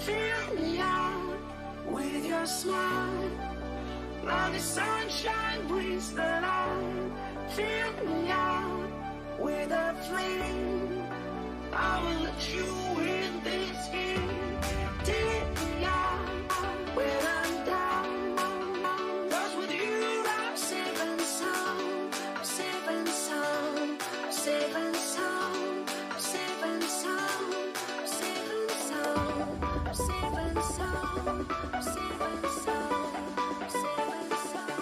Fill me out with your smile. Now the sunshine brings the light. Fill me out with a flame. I will let you in this game. Take me out when I'm down. 'Cause with you I'm safe and sound. I'm safe and sound. I'm safe and sound. I'm safe and sound. I'm safe and sound. I'm safe and sound. I'm safe and sound. I'm safe and sound.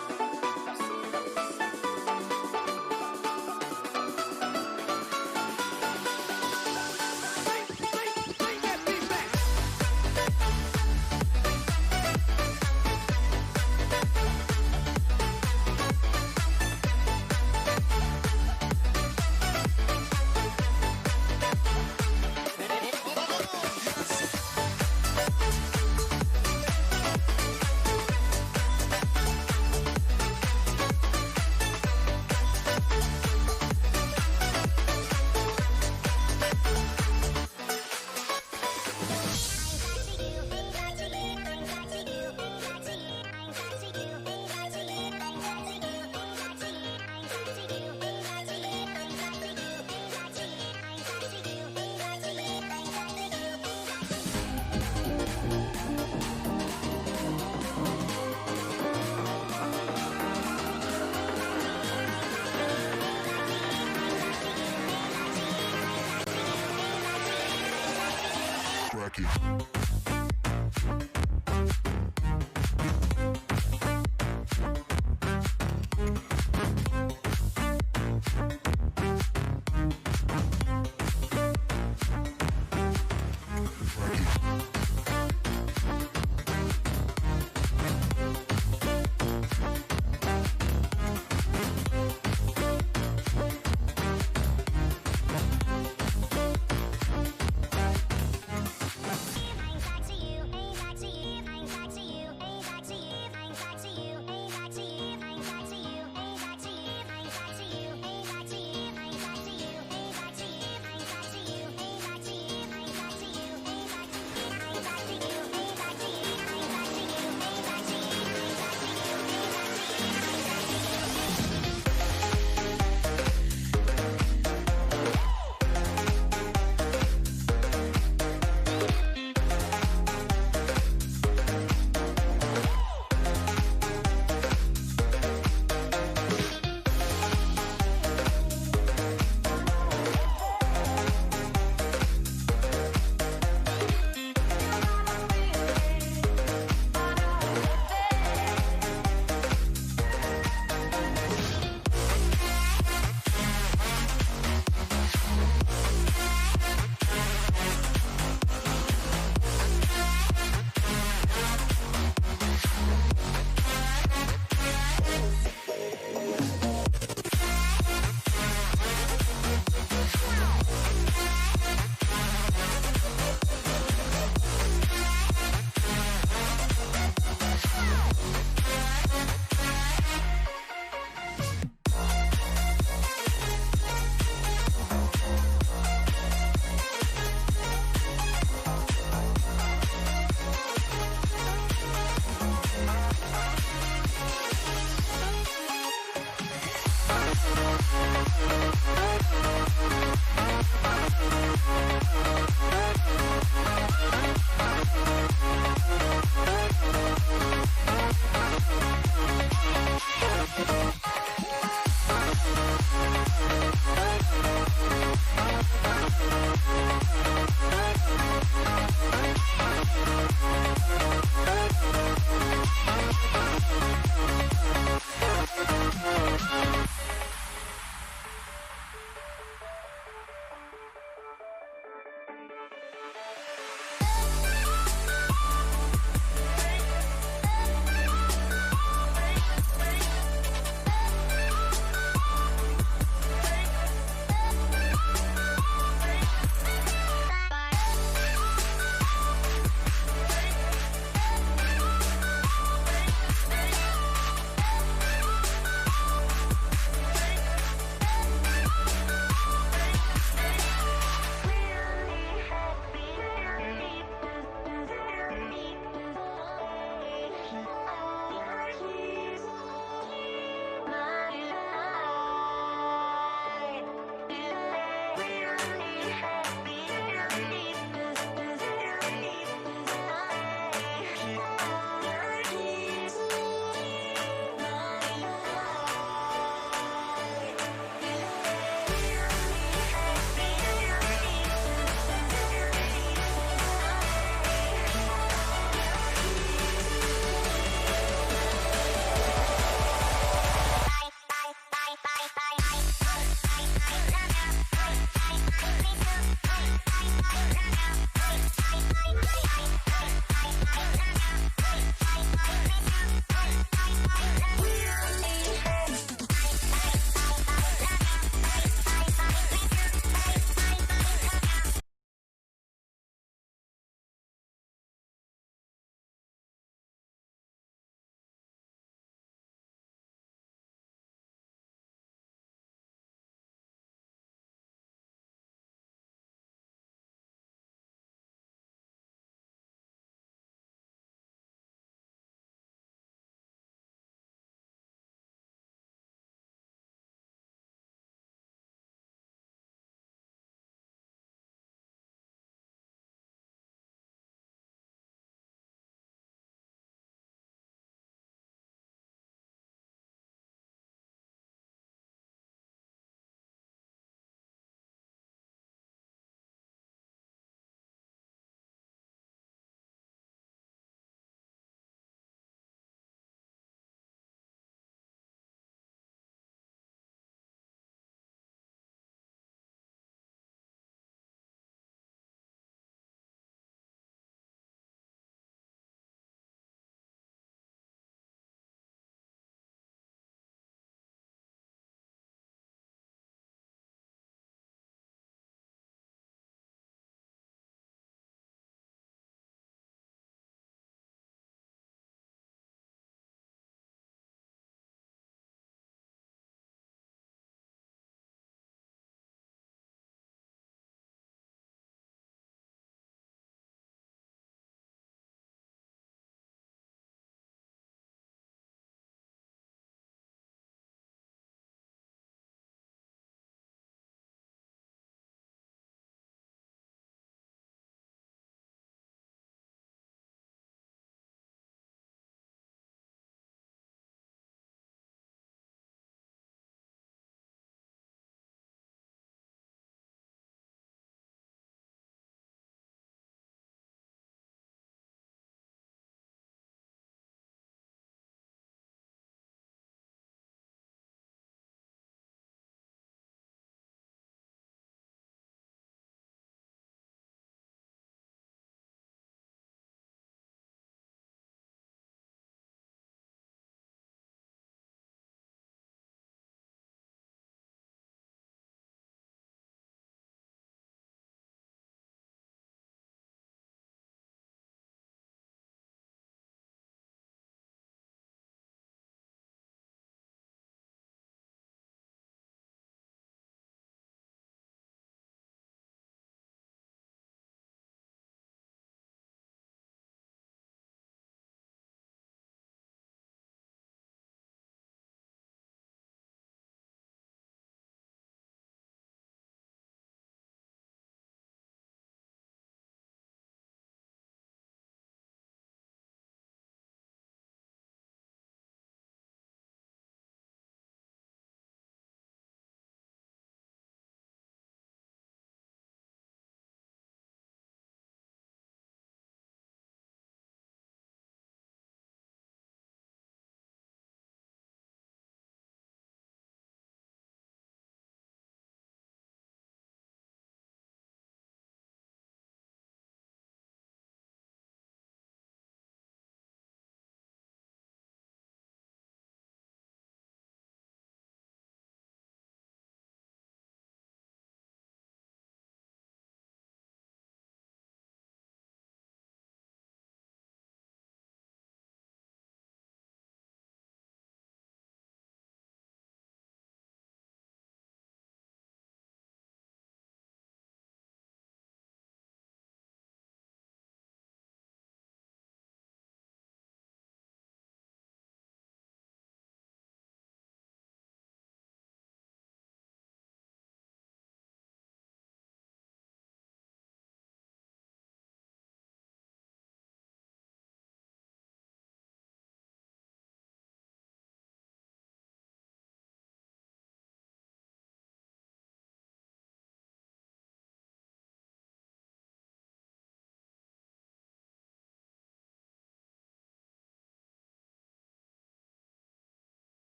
Bye.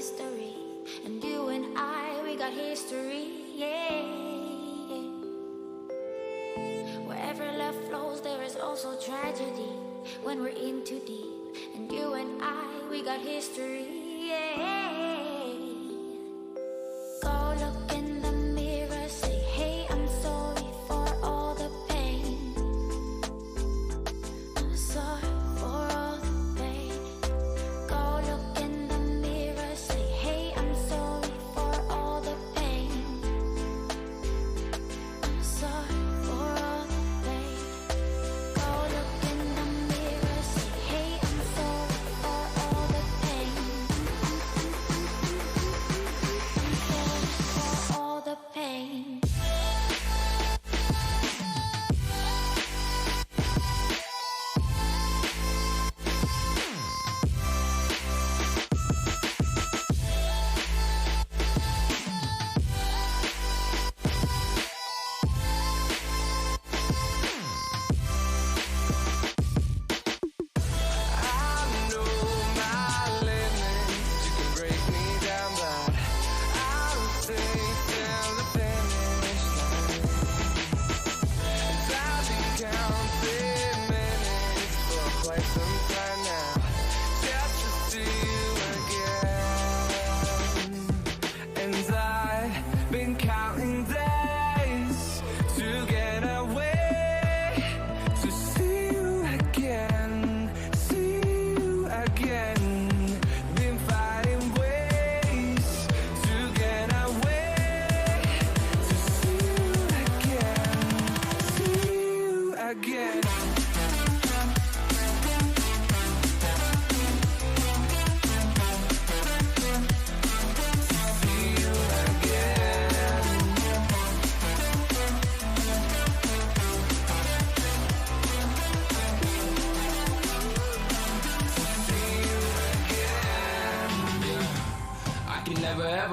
mystery, and you and I, we got history, yeah. Wherever love flows, there is also tragedy when we're in too deep, and you and I, we got history, yeah. Go look in the mirror, say, hey, I'm sorry for all the pain. I'm sorry for all the pain. Go look in the mirror, say, hey, I'm sorry for all the pain. I'm sorry for all the pain. Go look in the mirror, say, hey, I'm sorry for all the pain. I'm sorry for all the pain.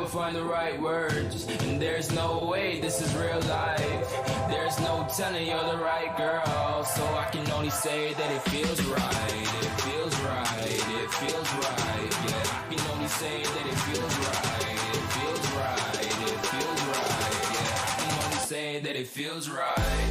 Find the right words, and there's no way this is real life. There's no telling you're the right girl, so I can only say that it feels right. It feels right. It feels right. Yeah, I can only say that it feels right. It feels right. It feels right. Yeah, I can only say that it feels right.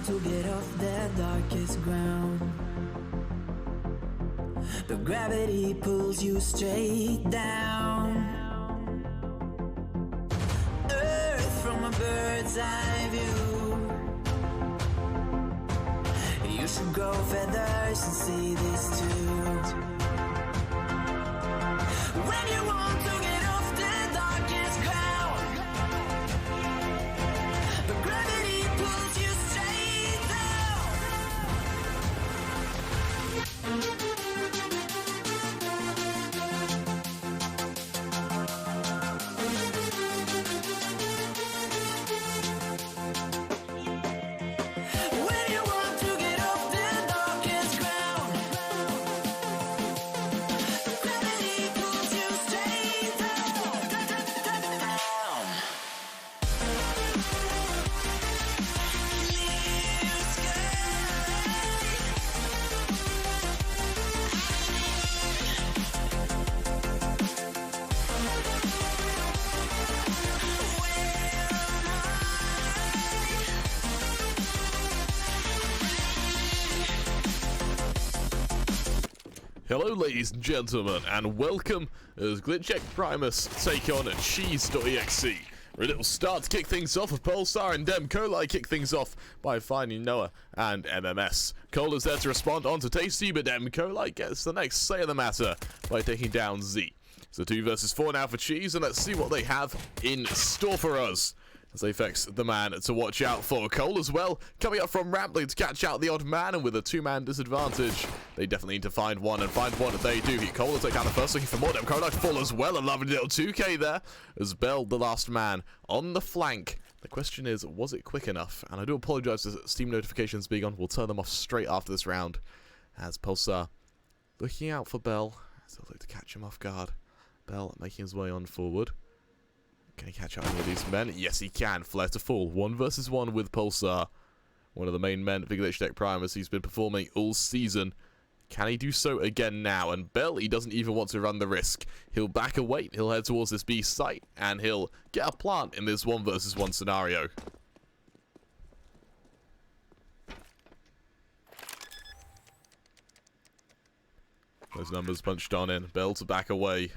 To get off the darkest ground, but gravity pulls you straight down. Earth from a bird's eye view. You should grow feathers and see this too. When you want to get off the darkest ground, but gravity pulls you straight down. When you want to get off the darkest ground, gravity pulls you straight Hello ladies and gentlemen, and welcome as Glitchtech Primis take on CHEESE.exe. A little start to kick things off with Pulsar and Demcolai kick things off by finding Noah and MMS. Cole is there to respond on to Tasty, but Demcolai gets the next say of the matter by taking down Z. So 2 versus 4 now for Cheese, and let's see what they have in store for us. As they fix the man to watch out for. Cole as well, coming up from Rambling to catch out the odd man, and with a 2-man disadvantage, they definitely need to find one, and find one they do. Cole will take down the first, looking for more. Demcolai fall as well, a lovely little 2k there, as Bell, the last man, on the flank. The question is, was it quick enough? And I do apologise for Steam notifications being on. We'll turn them off straight after this round, as Pulsar looking out for Bell, as they'll look to catch him off guard. Bell making his way on forward. Can he catch up any of these men? Yes, he can. Flare to fall. 1 versus 1 with Pulsar. One of the main men for Glitchtech Primis. He's been performing all season. Can he do so again now? And Bell, he doesn't even want to run the risk. He'll back away. He'll head towards this B site. And he'll get a plant in this 1 versus 1 scenario. Those numbers punched on in. Bell to back away.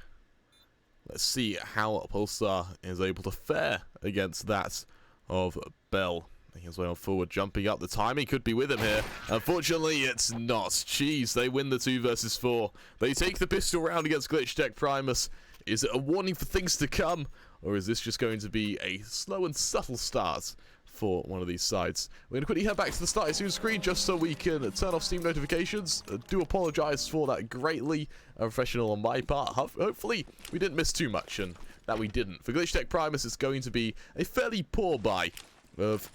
Let's see how Pulsar is able to fare against that of Bell. Making his way on forward, jumping up. The timing could be with him here. Unfortunately, it's not. Cheese, they win the 2 versus 4. They take the pistol round against Glitchtech Primis. Is it a warning for things to come? Or is this just going to be a slow and subtle start for one of these sides? We're going to quickly head back to the start soon screen just so we can turn off Steam notifications. Do apologise for that greatly. Unprofessional on my part. Hopefully we didn't miss too much, and that we didn't. For Glitchtech Primis, it's going to be a fairly poor buy of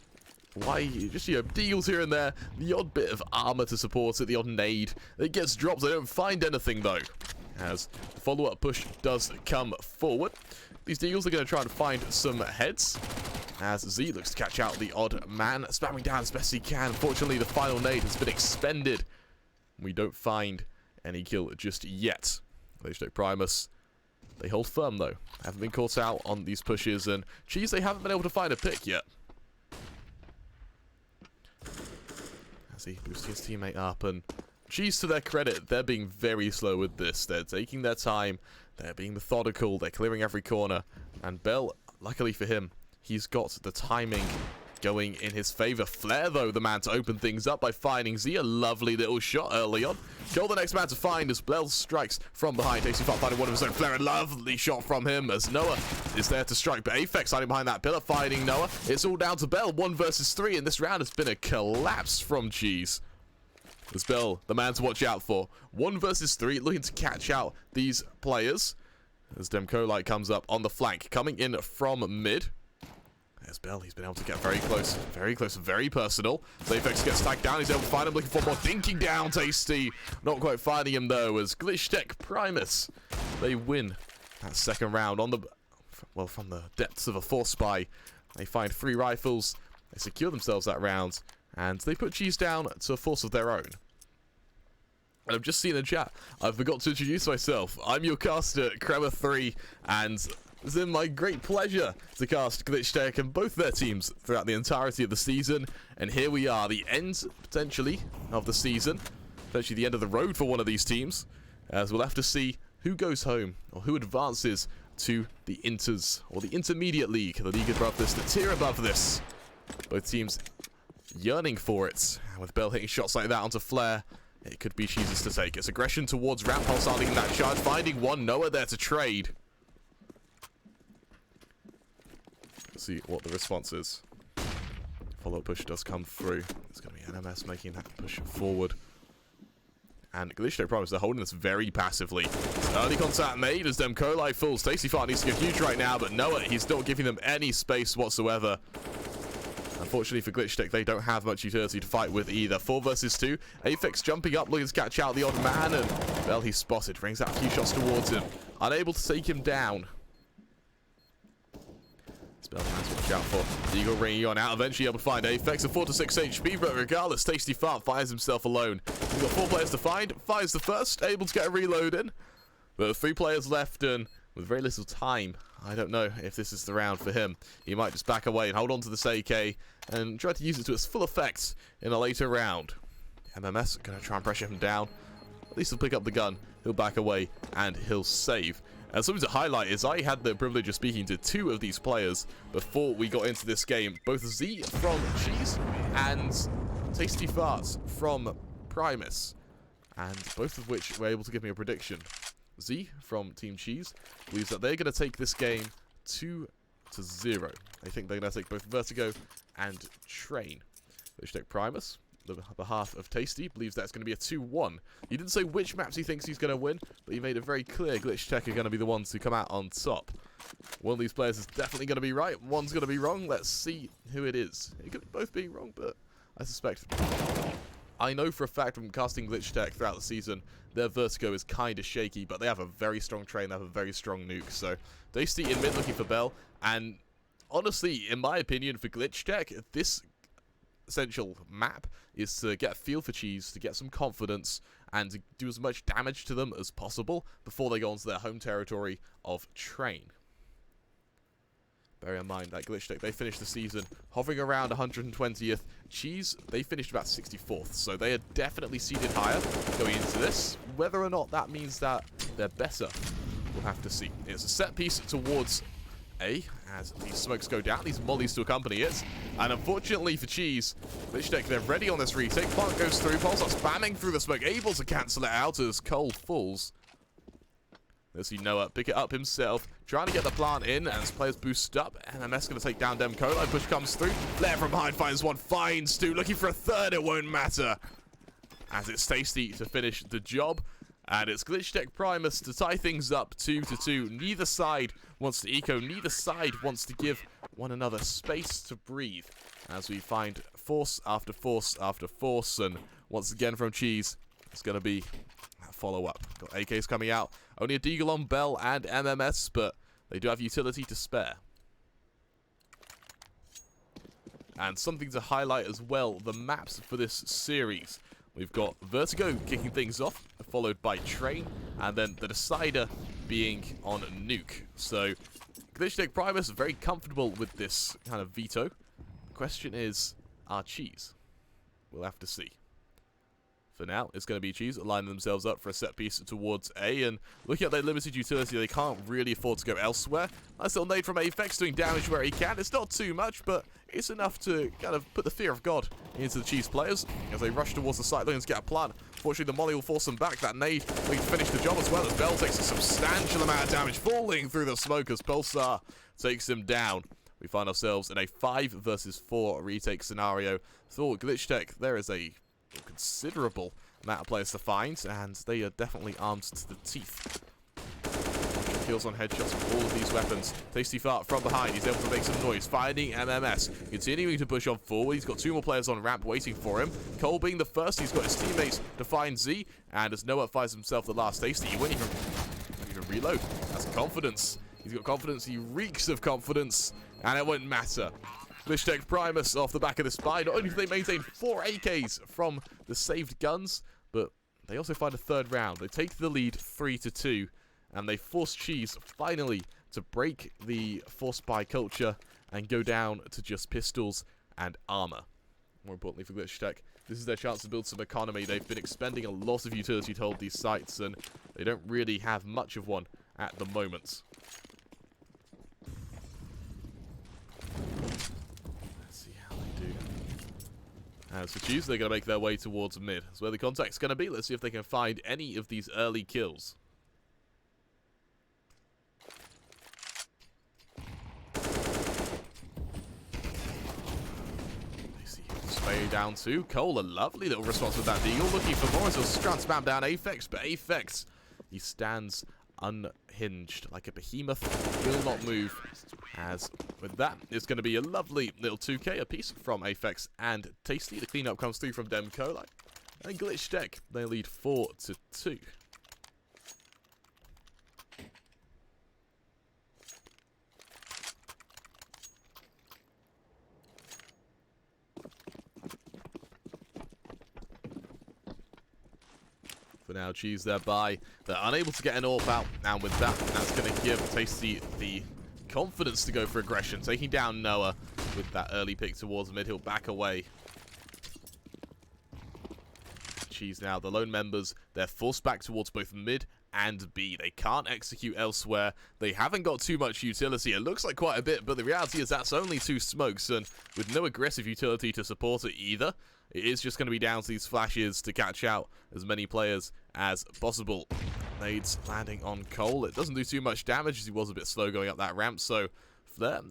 just, deals here and there, the odd bit of armor to support it, the odd nade. It gets dropped. They don't find anything though, as the follow-up push does come forward. These deals are going to try and find some heads, as Z looks to catch out the odd man, spamming down as best he can. Unfortunately, the final nade has been expended. We don't find any kill just yet. Glitchtech Primis, they hold firm though. Haven't been caught out on these pushes, and Cheese, they haven't been able to find a pick yet. As he boosts his teammate up, and Cheese, to their credit, they're being very slow with this. They're taking their time, they're being methodical, they're clearing every corner, and Bell, luckily for him, he's got the timing going in his favour. Flare, though, the man to open things up by finding Z. A lovely little shot early on. Cole, the next man to find as Bell strikes from behind. Tasty finding one of his own. Flare, a lovely shot from him as Noah is there to strike. But Apex hiding behind that pillar, finding Noah. It's all down to Bell. 1 versus 3, and this round has been a collapse from Cheese. As Bell, the man to watch out for. 1 versus 3, looking to catch out these players. As Demcolai comes up on the flank, coming in from mid. There's Bell, he's been able to get very close, very personal. Apex gets tagged down, he's able to find him, looking for more, dinking down Tasty. Not quite finding him though, as Glitchtech Primis, they win that second round on the, well, from the depths of a force spy. They find 3 rifles, they secure themselves that round, and they put Cheese down to a force of their own. And I've just seen in chat, I forgot to introduce myself. I'm your caster, Kremer32, and it's been my great pleasure to cast Glitchtech and both their teams throughout the entirety of the season. And here we are, the end, potentially, of the season. Potentially the end of the road for one of these teams. As we'll have to see who goes home, or who advances to the Inters, or the Intermediate League, the league above this, the tier above this. Both teams yearning for it. And with Bell hitting shots like that onto Flare, it could be Cheese's to take. It's aggression towards Ramp, Pulsar leading that charge, finding one, Noah there to trade. See what the response is. Follow-up push does come through. It's going to be NMS making that push forward. And Glitchtech Primis, they're holding this very passively. Early contact made as Demcolai falls. Tasty Fart needs to go huge right now, but Noah, he's not giving them any space whatsoever. Unfortunately for Glitchtech, they don't have much utility to fight with either. 4 versus 2. Apex jumping up, looking to catch out the odd man, and well, he's spotted. Brings out a few shots towards him. Unable to take him down. Bell has to watch out for. Eagle ringing on out, eventually able to find Apex, a 4 to 6 HP, but regardless, Tasty Fart finds himself alone. He's got 4 players to find, fires the first, able to get a reload in. But 3 players left, and with very little time, I don't know if this is the round for him. He might just back away and hold on to this AK and try to use it to its full effect in a later round. MMS going to try and pressure him down. At least he'll pick up the gun he'll back away, and he'll save. And something to highlight is I had the privilege of speaking to 2 of these players before we got into this game. Both Z from CHEESE and Tasty Farts from Primis. And both of which were able to give me a prediction. Z from Team CHEESE believes that they're going to take this game 2-0. They think they're going to take both Vertigo and Train. Glitchtech Primus, the behalf of Tasty, believes that's going to be a 2-1. He didn't say which maps he thinks he's going to win, but he made it very clear Glitchtech are going to be the ones who come out on top. One of these players is definitely going to be right, one's going to be wrong. Let's see who it is. It could both be wrong, but I suspect... I know for a fact from casting Glitchtech throughout the season, their Vertigo is kind of shaky, but they have a very strong Train, they have a very strong nuke. So, Tasty in mid looking for Bell, and honestly, in my opinion, for Glitchtech, this essential map is to get a feel for CHEESE, to get some confidence, and to do as much damage to them as possible before they go onto their home territory of Train. Bear in mind that Glitchtech, they finished the season hovering around 120th. CHEESE, they finished about 64th, so they are definitely seeded higher going into this. Whether or not that means that they're better, we'll have to see. It's a set piece towards A, as these smokes go down, these mollies to accompany it. And unfortunately for CHEESE, Glitchtech, they're ready on this retake. Plant goes through, Pulse are spamming through the smoke, able to cancel it out as Cole falls. Let's see Noah pick it up himself, trying to get the plant in as players boost up. MMS going to take down Demcola. Push comes through. Lair from behind finds one, finds 2, looking for a 3rd. It won't matter as it's Tasty to finish the job. And it's Glitchtech Primus to tie things up 2-2. Neither side wants to eco, neither side wants to give one another space to breathe as we find force after force after force. And once again from CHEESE, it's going to be follow-up. Got AKs coming out. Only a Deagle on Bell and MMS, but they do have utility to spare. And something to highlight as well, the maps for this series. We've got Vertigo kicking things off, followed by Train, and then the decider being on Nuke. So, Glitchtech Primus very comfortable with this kind of veto. The question is, are CHEESE? We'll have to see. For now, it's going to be CHEESE lining themselves up for a set piece towards A, and looking at their limited utility, they can't really afford to go elsewhere. Nice little nade from Aphex doing damage where he can. It's not too much, but it's enough to kind of put the fear of God into the CHEESE players as they rush towards the side lanes to get a plant. Fortunately, the molly will force them back. That nade will finish the job as well as Bell takes a substantial amount of damage, falling through the smoke as Pulsar takes him down. We find ourselves in a 5 versus 4 retake scenario. For Glitchtech, there is a considerable amount of players to find, and they are definitely armed to the teeth. Kills on headshots with all of these weapons. Tasty Fart from behind, he's able to make some noise, finding MMS, continuing to push on forward. He's got 2 more players on ramp waiting for him. Cole being the first, he's got his teammates to find Z, and as Noah finds himself the last Tasty, he won't even reload. That's confidence. He's got confidence, he reeks of confidence, and it won't matter. Glitchtech Primus off the back of this buy. Not only do they maintain 4 AKs from the saved guns, but they also find a 3rd round. They take the lead 3-2, and they force CHEESE finally to break the forced buy culture and go down to just pistols and armor. More importantly for Glitchtech, this is their chance to build some economy. They've been expending a lot of utility to hold these sites, and they don't really have much of one at the moment. As for CHEESE, they're going to make their way towards mid. That's where the contact's going to be. Let's see if they can find any of these early kills. They see Spay down to Cole. A lovely little response with that deagle. Looking for more as he'll try and spam down Aphex, but Aphex, he stands unhinged like a behemoth, will not move. As with that, it's going to be a lovely little 2k apiece from Aphex and Tasty. The cleanup comes through from Demcola. And Glitchtech, they lead 4-2. For now, CHEESE thereby. They're unable to get an AWP out, and with that, that's going to give Tasty the confidence to go for aggression, taking down Noah with that early pick towards mid. He'll back away. Cheese now. The lone members, they're forced back towards both mid and B. They can't execute elsewhere. They haven't got too much utility. It looks like quite a bit, but the reality is that's only 2 smokes, and with no aggressive utility to support it either, it is just going to be down to these flashes to catch out as many players as possible. Nades landing on Cole. It doesn't do too much damage as he was a bit slow going up that ramp, so Flair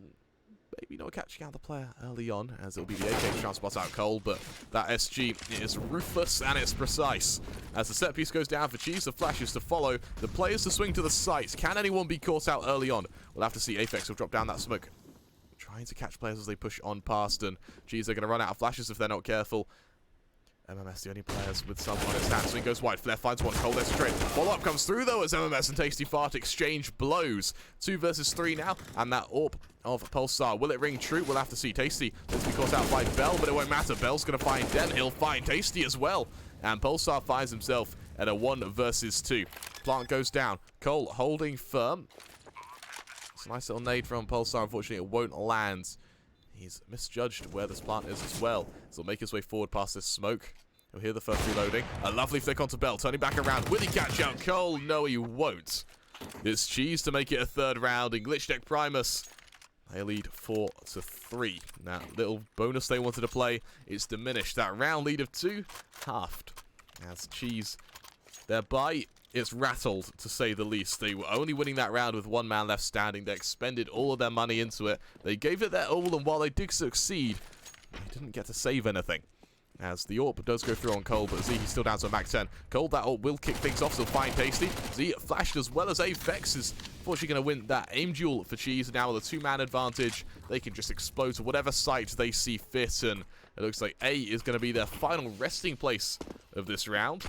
maybe not catching out the player early on, as it'll be the AK trying to spot out Cole, but that SG is ruthless and it's precise. As the set piece goes down for Cheese, the flashes to follow, the players to swing to the sites. Can anyone be caught out early on? We'll have to see. Aphex will drop down that smoke, trying to catch players as they push on past, and Cheese are going to run out of flashes if they're not careful. MMS the only players with some on his hands. Swing goes wide. Flair finds one. Cole, there's a trade. Follow-up comes through, though, as MMS and Tasty Fart exchange blows. 2 versus 3 now, and that AWP of Pulsar. Will it ring true? We'll have to see. Tasty will be caught out by Bell, but it won't matter. Bell's going to find Den. He'll find Tasty as well. And Pulsar finds himself at a 1 versus 2. Plant goes down. Cole holding firm. It's a nice little nade from Pulsar. Unfortunately, it won't land. He's misjudged where this plant is as well. So he'll make his way forward past this smoke. He'll hear the first reloading. A lovely flick onto Bell. Turning back around. Will he catch out Cole? No, he won't. It's Cheese to make it a 3rd round. In Glitchtech Primis, they lead 4-3. Now, little bonus they wanted to play is diminished. That round lead of 2, halved. As Cheese, thereby, it's rattled, to say the least. They were only winning that round with 1 man left standing. They expended all of their money into it. They gave it their all, and while they did succeed, they didn't get to save anything. As the AWP does go through on Cole, but Z, he's still down to a Mac 10. Cole, that AWP will kick things off, so find Tasty. Z flashed as well as Aphex is fortunately going to win that aim duel for Cheese. Now with a 2-man advantage, they can just explode to whatever site they see fit, and it looks like A is going to be their final resting place of this round.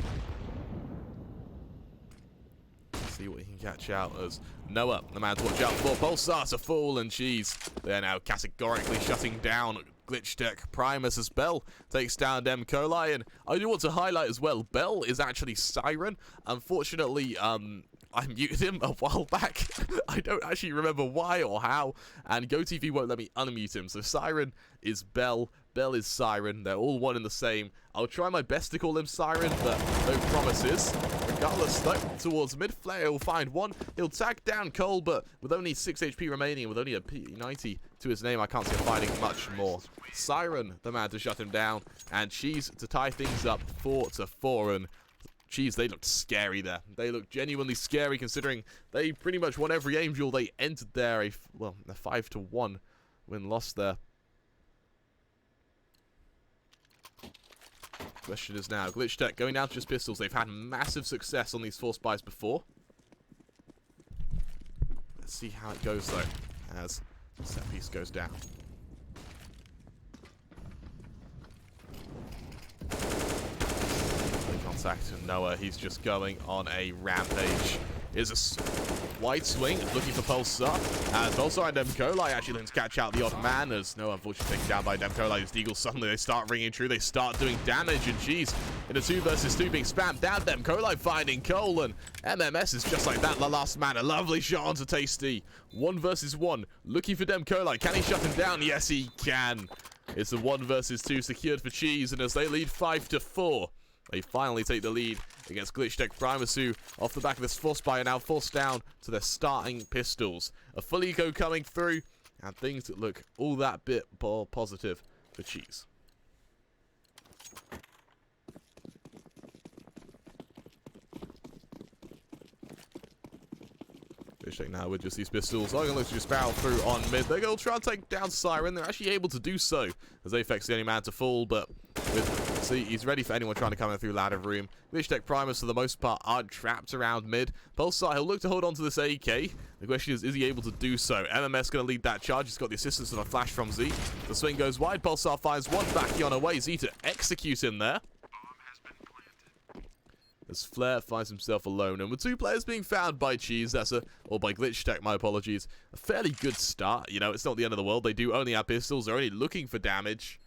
See what he can catch out as Noah, the man to watch out for. Pulsar to fall, and Cheese, they're now categorically shutting down Glitchtech Primis as Bell takes down Dem Coli. And I do want to highlight as well, Bell is actually Siren. Unfortunately, I muted him a while back. I don't actually remember why or how, and GoTV won't let me unmute him. So Siren is Bell, Bell is Siren. They're all one and the same. I'll try my best to call him Siren, but no promises. Regardless, though, towards mid, Flair will find one. He'll tag down Cole, but with only 6 HP remaining and with only a P90 to his name, I can't see him finding much more. Siren, the man to shut him down, and Cheese to tie things up 4-4. And Cheese, they looked scary there. They looked genuinely scary, considering they pretty much won every aim duel they entered there. A 5-1 win-loss there. Question is now, Glitchtech going down to just pistols. They've had massive success on these force buys before. Let's see how it goes, though, as the set piece goes down. Contact to Noah. He's just going on a rampage. Is a wide swing, looking for Pulsar. And Pulsar and Dem Coli actually looking to catch out the odd man, as Noah unfortunately taken down by Dem Coli. His Deagle, suddenly they start ringing true. They start doing damage, and Cheese in a 2 versus 2 being spammed down. Dem Coli finding Cole, and MMS is just like that. The last man, a lovely shot onto Tasty. 1 versus 1, looking for Dem Coli. Can he shut him down? Yes, he can. It's a 1 versus 2 secured for Cheese, and as they lead 5-4, they finally take the lead against Glitchtech Primis, who, off the back of this force buy, are now forced down to their starting pistols. A full eco coming through, and things that look all that bit more positive for Cheese. Glitchtech now with just these pistols. Are going to just barrel through on mid. They're going to try and take down Siren. They're actually able to do so, as Aphex the only man to fall, but see, he's ready for anyone trying to come in through ladder room. Glitchtech Primis, for the most part, are trapped around mid. Pulsar, he'll look to hold on to this AK. The question is he able to do so? MMS going to lead that charge. He's got the assistance of a flash from Z. The swing goes wide. Pulsar finds one back on away. Z to execute him there. As Flair finds himself alone, and with 2 players being found by Cheese, or by Glitchtech, my apologies, a fairly good start. You know, it's not the end of the world. They do only have pistols. They're only looking for damage.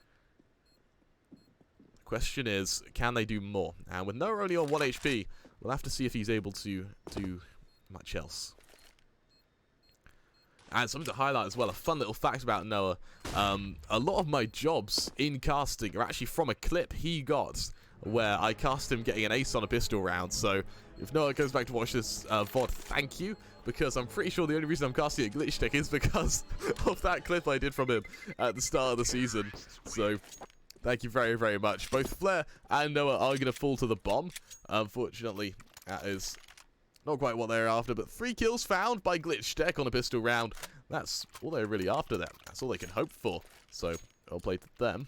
Question is, can they do more? And with Noah only on 1 HP, we'll have to see if he's able to do much else. And something to highlight as well, a fun little fact about Noah. A lot of my jobs in casting are actually from a clip he got where I cast him getting an ace on a pistol round. So if Noah goes back to watch this VOD, thank you, because I'm pretty sure the only reason I'm casting a Glitchtech is because of that clip I did from him at the start of the season. So thank you very, very much. Both Flair and Noah are going to fall to the bomb. Unfortunately, that is not quite what they're after, but 3 kills found by Glitchtech on a pistol round. That's all they're really after them. That's all they can hope for. So, well played to them.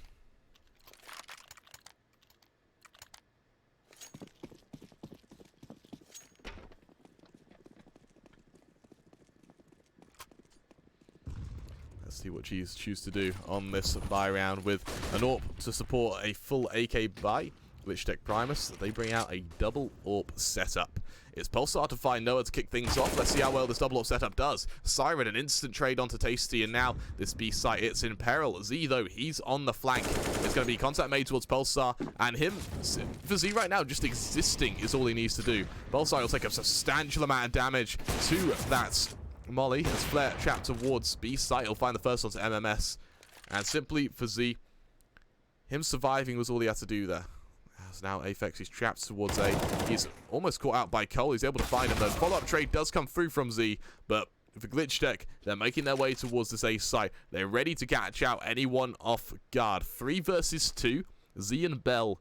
Let's see what Cheese choose to do on this buy round with an AWP to support a full AK buy. Glitchtech Primis, they bring out a double AWP setup. It's Pulsar to find Noah to kick things off. Let's see how well this double AWP setup does. Siren, an instant trade onto Tasty, and now this B site, it's in peril. Z, though, he's on the flank. It's going to be contact made towards Pulsar, and him, for Z right now, just existing is all he needs to do. Pulsar will take a substantial amount of damage to that Molly as Flare trapped towards B site. He'll find the first one to MMS, and simply for Z, him surviving was all he had to do there. As now Aphex, he's trapped towards A. He's almost caught out by Cole. He's able to find him though. Follow-up trade does come through from Z, but for Glitchtech, they're making their way towards this A site. They're ready to catch out anyone off guard. 3 versus 2. Z and Bell,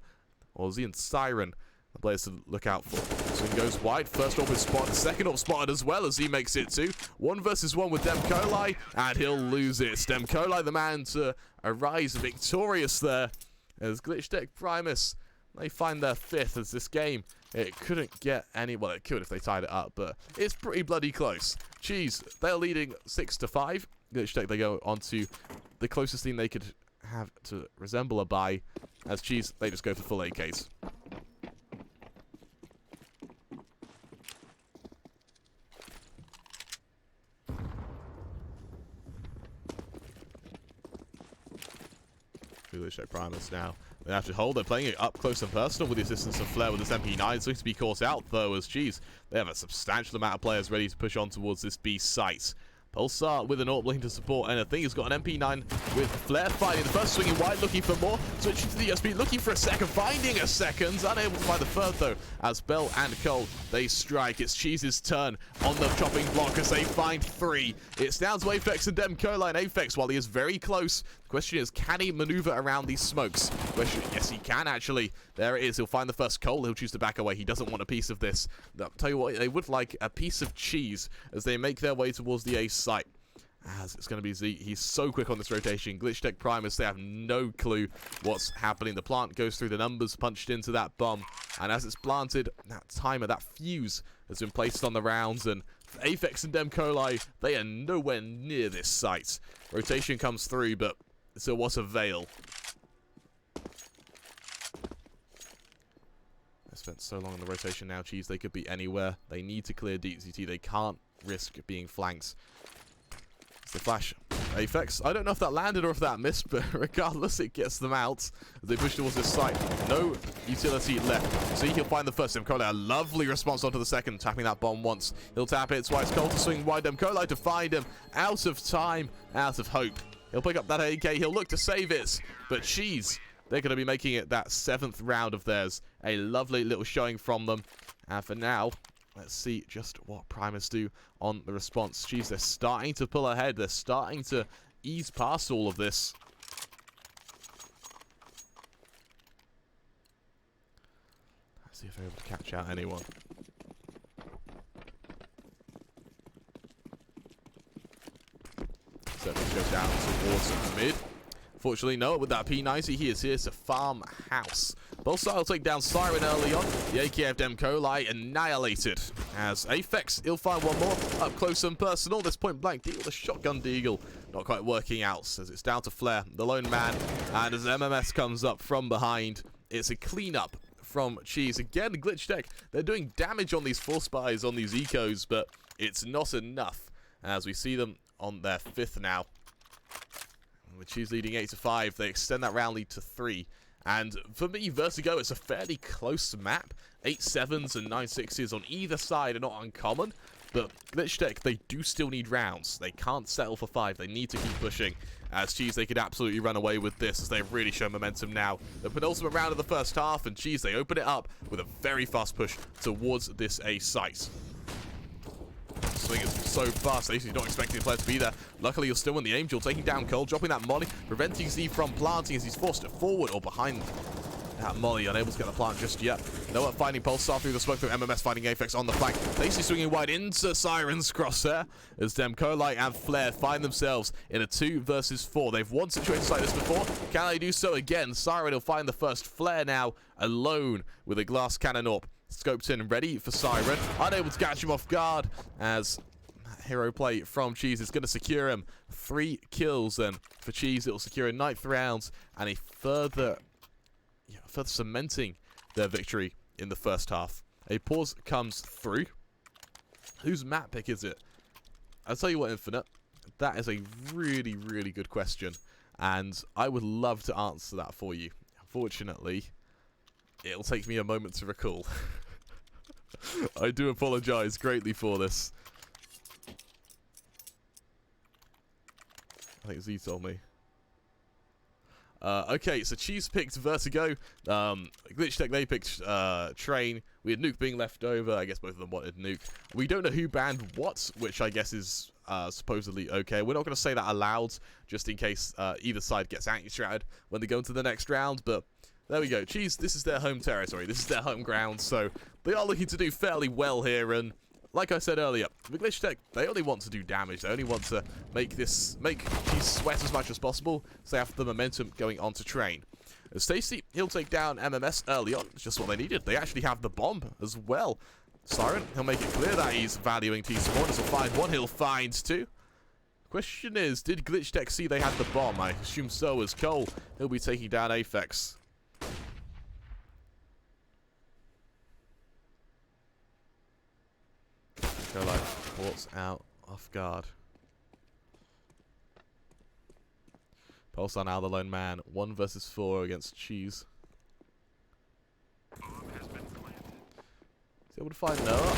or Z and Siren, the players to look out for. Swing goes wide. First AWP is spotted. Second AWP spotted as well as he makes it 2. 1 versus 1 with Demkolai, and he'll lose it. Demkolai, the man to arise victorious there as Glitchtech Primis, they find their 5th as this game. It couldn't get any, well, it could if they tied it up, but it's pretty bloody close. Cheese, they're leading 6-5. Glitchtech, they go on to the closest thing they could have to resemble a buy. As Cheese, they just go for full AKs. Glitchtech Primus now. They have to hold. They're playing it up close and personal with the assistance of Flair with this MP9. It's going to be caught out, though, as Cheese, they have a substantial amount of players ready to push on towards this B site. Pulsar with an AWP looking to support anything. He's got an MP9 with Flair fighting. The first swinging wide, looking for more. Switching to the USB, looking for a second, finding a second. Unable to find the third, though, as Bell and Cole, they strike. It's Cheese's turn on the chopping block as they find 3. It's down to Aphex and Demkolai, and Aphex, while he is very close, the question is, can he maneuver around these smokes? Question, yes, he can, actually. There it is. He'll find the first Cole. He'll choose to back away. He doesn't want a piece of this. I'll tell you what, they would like a piece of cheese as they make their way towards the ace site. As it's going to be Z. He's so quick on this rotation. Glitchtech Primus, they have no clue what's happening. The plant goes through the numbers punched into that bomb. And as it's planted, that timer, that fuse has been placed on the rounds. And Aphex and Demkolai, they are nowhere near this site. Rotation comes through, but so what avail? They spent so long on the rotation now, Cheese. They could be anywhere. They need to clear DZT. They can't risk being flanked. The flash. Aphex, I don't know if that landed or if that missed, but regardless, it gets them out as they push towards this site. No utility left. See, he'll find the first. Demkolai, a lovely response onto the second, tapping that bomb once. He'll tap it twice. Cole to swing wide. Demkolai to find him. Out of time, out of hope. He'll pick up that AK. He'll look to save it, but Cheese, they're going to be making it that 7th round of theirs. A lovely little showing from them. And for now, let's see just what Primus do on the response. Jeez, they're starting to pull ahead. They're starting to ease past all of this. Let's see if they're able to catch out anyone. So let's go down towards mid. Fortunately, no, with that P90, he is here to farm house. Pulsar will take down Siren early on. The AKF Demkolai annihilated. As Aphex, he'll find one more up close and personal. This point blank deal with a shotgun deagle. Not quite working out as it's down to Flair, the lone man. And as MMS comes up from behind, it's a cleanup from Cheese. Again, Glitchtech, they're doing damage on these force buys, on these ecos, but it's not enough. As we see them on their 5th now. With Cheese leading 8-5, they extend that round lead to 3. And for me, Vertigo, it's a fairly close map. 8 7s and 9 6s on either side are not uncommon. But Glitchtech, they do still need rounds. They can't settle for 5. They need to keep pushing. As CHEESE, they could absolutely run away with this, as they've really shown momentum now. The penultimate round of the first half, and CHEESE, they open it up with a very fast push towards this A site. Swing is so fast, he's not expecting the player to be there. Luckily, you'll still win the Angel, taking down Cole, dropping that molly, preventing Z from planting as he's forced it forward or behind that molly, unable to get the plant just yet. Noah finding Pulsar through the smoke through MMS, finding Apex on the flank. Tasty swinging wide into Siren's crosshair as Demkolai and Flair find themselves in a 2 versus 4. They've won situations like this before. Can they do so again? Siren will find the first. Flair now alone with a glass cannon up. Scoped in, ready for Siren. Unable to catch him off guard as hero play from CHEESE is going to secure him. 3 kills then for CHEESE. It will secure a 9th round and a further cementing their victory in the first half. A pause comes through. Whose map pick is it? I'll tell you what, Infinite. That is a really, really good question. And I would love to answer that for you. Unfortunately, it'll take me a moment to recall. I do apologize greatly for this. I think Z told me. Okay, so CHEESE picked Vertigo. Glitchtech, they picked Train. We had Nuke being left over. I guess both of them wanted Nuke. We don't know who banned what, which I guess is supposedly okay. We're not going to say that aloud, just in case either side gets anti-stratted when they go into the next round, but there we go. CHEESE, this is their home territory. This is their home ground, so they are looking to do fairly well here, and like I said earlier, the Glitchtech, they only want to do damage. They only want to make CHEESE sweat as much as possible, so they have the momentum going on to Train. As Tasty, he'll take down MMS early on. It's just what they needed. They actually have the bomb as well. Siren, he'll make it clear that he's valuing T-Spawners. He'll find 1, he'll find 2. Question is, did Glitchtech see they had the bomb? I assume so, as Cole, he'll be taking down Aphex. Go like ports out off guard. Pulsar now the lone man. 1 versus 4 against CHEESE. He's able to find Noah.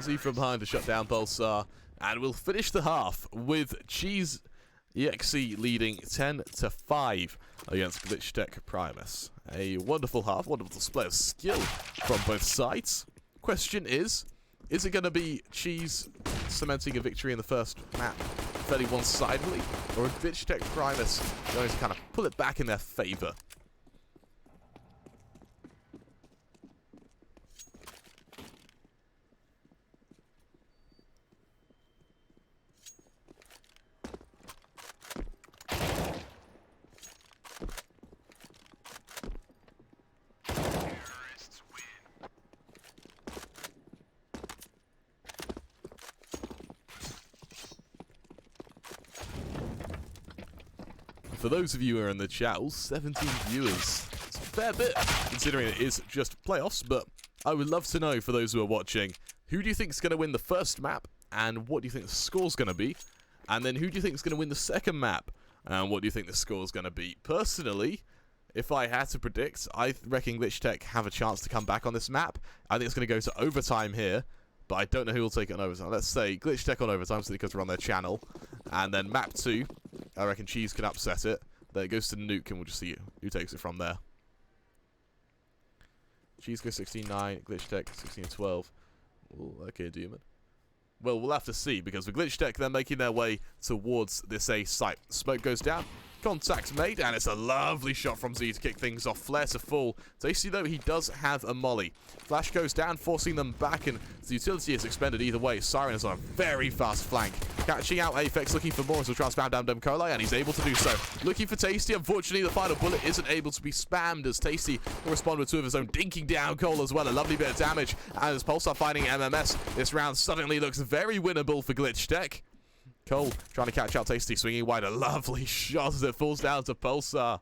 Z from behind to shut down Pulsar. And we'll finish the half with CHEESE.exe leading 10-5 against Glitchtech Primis. A wonderful half, wonderful display of skill from both sides. Question is it going to be CHEESE cementing a victory in the first map fairly one-sidedly, or is Glitchtech Primis going to kind of pull it back in their favour? For those of you who are in the chat, all 17 viewers. It's a fair bit, considering it is just playoffs, but I would love to know, for those who are watching, who do you think is going to win the first map, and what do you think the score's going to be? And then who do you think is going to win the second map, and what do you think the score's going to be? Personally, if I had to predict, I reckon Glitchtech have a chance to come back on this map. I think it's going to go to overtime here, but I don't know who will take it on overtime. Let's say Glitchtech on overtime, so because we're on their channel. And then map 2, I reckon CHEESE can upset it. Then it goes to Nuke, and we'll just see who takes it from there. CHEESE goes 16-9, Glitchtech 16-12. Okay, Demon. Well, we'll have to see, because with Glitchtech, they're making their way towards this A site. Smoke goes down. Contact made, and it's a lovely shot from Z to kick things off. Flair to fall. Tasty, though, he does have a molly. Flash goes down, forcing them back, and the utility is expended either way. Siren is on a very fast flank. Catching out Aphex, looking for more as he'll try and spam down Demkolai, and he's able to do so. Looking for Tasty. Unfortunately, the final bullet isn't able to be spammed, as Tasty will respond with 2 of his own, dinking down Cole as well. A lovely bit of damage, and as Pulsar finding MMS, this round suddenly looks very winnable for Glitchtech. Cole trying to catch out Tasty, swinging wide. A lovely shot as it falls down to Pulsar.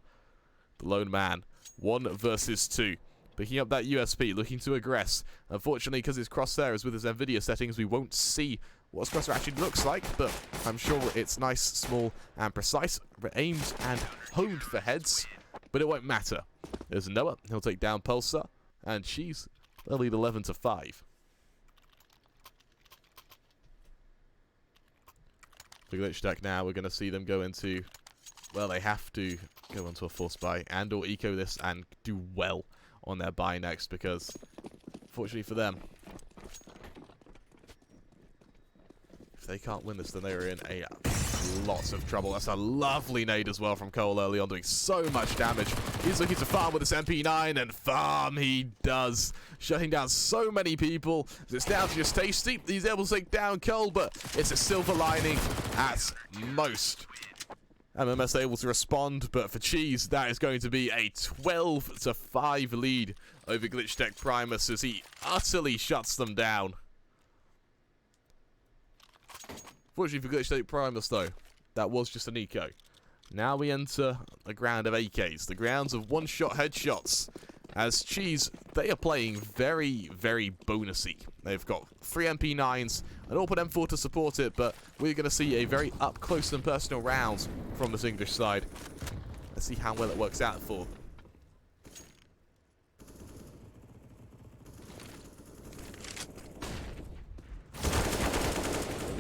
The lone man. 1 versus 2. Picking up that USP, looking to aggress. Unfortunately, because his crosshair is with his NVIDIA settings, we won't see what his crosshair actually looks like, but I'm sure it's nice, small, and precise. Aimed and honed for heads, but it won't matter. There's Noah. He'll take down Pulsar. And CHEESE, they'll lead 11-5. for Glitchtech now. We're going to see them go into... Well, they have to go into a force buy and or eco this and do well on their buy next, because, fortunately for them, if they can't win this, then they are in a lots of trouble. That's a lovely nade as well from Cole early on, doing so much damage. He's looking to farm with this MP9, and farm he does, shutting down so many people. It's down to just Tasty. He's able to take down Cole, but it's a silver lining at most. MMS able to respond, but for Cheese, that is going to be a 12-5 lead over Glitchtech Primis as he utterly shuts them down. Fortunately for Glitchtech Primis, though, that was just an eco. Now we enter the ground of AKs, the grounds of one-shot headshots. As Cheese, they are playing very, very bonusy. They've got 3 MP9s, an AWP M4 to support it, but we're going to see a very up-close and personal round from this English side. Let's see how well it works out for them.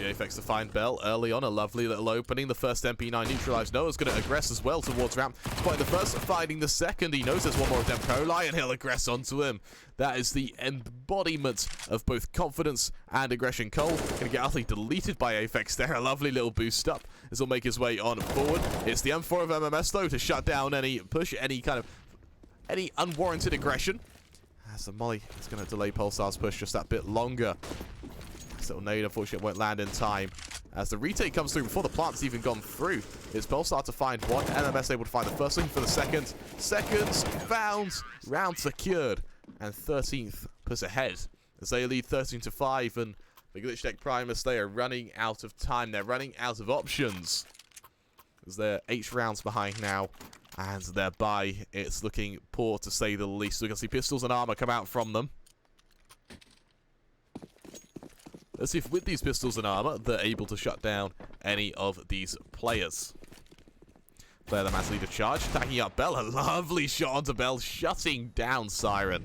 Apex to find Bell early on, a lovely little opening. The first MP9 neutralized. Noah's going to aggress as well towards ramp. Despite the first finding the second, he knows there's one more of them Coli, and he'll aggress onto him. That is the embodiment of both confidence and aggression. Cole going to get utterly deleted by Apex there. A lovely little boost up. This will make his way on forward. It's the M4 of MMS though to shut down any push, any unwarranted aggression. As the Molly is going to delay Pulsar's push just that bit longer. Little nade, unfortunately, won't land in time. As the retake comes through before the plant's even gone through, it's Pulsar to find one. MMS able to find the first, looking for the second. Seconds found, round secured, and 13th puts ahead as they lead 13-5. And the Glitchtech Primis, they are running out of time. They're running out of options as they're 8 rounds behind now, and their buy, it's looking poor to say the least. We're going to see pistols and armor come out from them. Let's see if with these pistols and armor, they're able to shut down any of these players. Player the mass leader charge, attacking up Bell. A lovely shot onto Bell, shutting down Siren.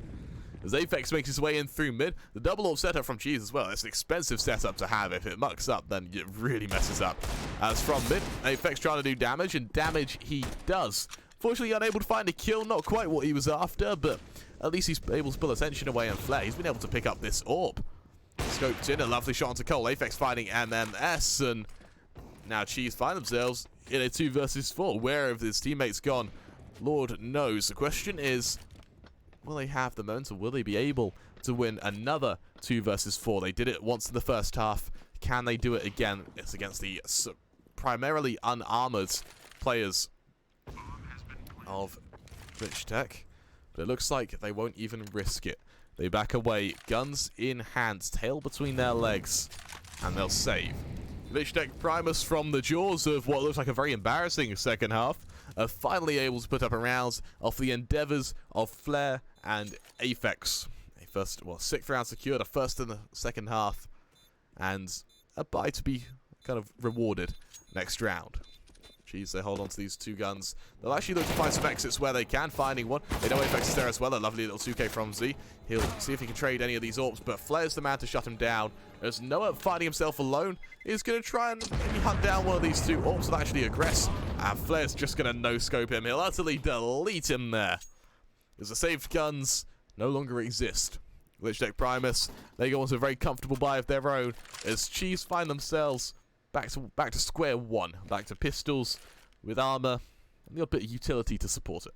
As Apex makes his way in through mid, the double AWP setup from Cheese as well. It's an expensive setup to have. If it mucks up, then it really messes up. As from mid, Apex trying to do damage, and damage he does. Fortunately, unable to find a kill, not quite what he was after, but at least he's able to pull attention away and flare. He's been able to pick up this AWP. Scoped in, a lovely shot onto Cole. Apex finding MMS, and now Cheese find themselves in a 2 versus 4. Where have his teammates gone? Lord knows. The question is, will they have the momentum? Will they be able to win another 2 versus 4? They did it once in the first half. Can they do it again? It's against the primarily unarmored players of Glitchtech, but it looks like they won't even risk it. They back away, guns in hand, tail between their legs, and they'll save. Glitchtech Primis, from the jaws of what looks like a very embarrassing second half, are finally able to put up a round off the endeavors of Flare and Apex. A first, well, 6th round secured, a first in the second half, and a bye to be kind of rewarded next round. Cheese, they hold on to these 2 guns. They'll actually look to find some exits where they can, finding one. They know Apex is there as well. A lovely little 2K from Z. He'll see if he can trade any of these AWPs, but Flare's the man to shut him down. As Noah, finding himself alone, is going to try and maybe hunt down one of these 2 AWPs and actually aggress. And Flare's just going to no-scope him. He'll utterly delete him there. As the saved guns no longer exist. Glitchtech Primis, they go into a very comfortable buy of their own, as Cheese find themselves back to square one, back to pistols with armor, and a little bit of utility to support it.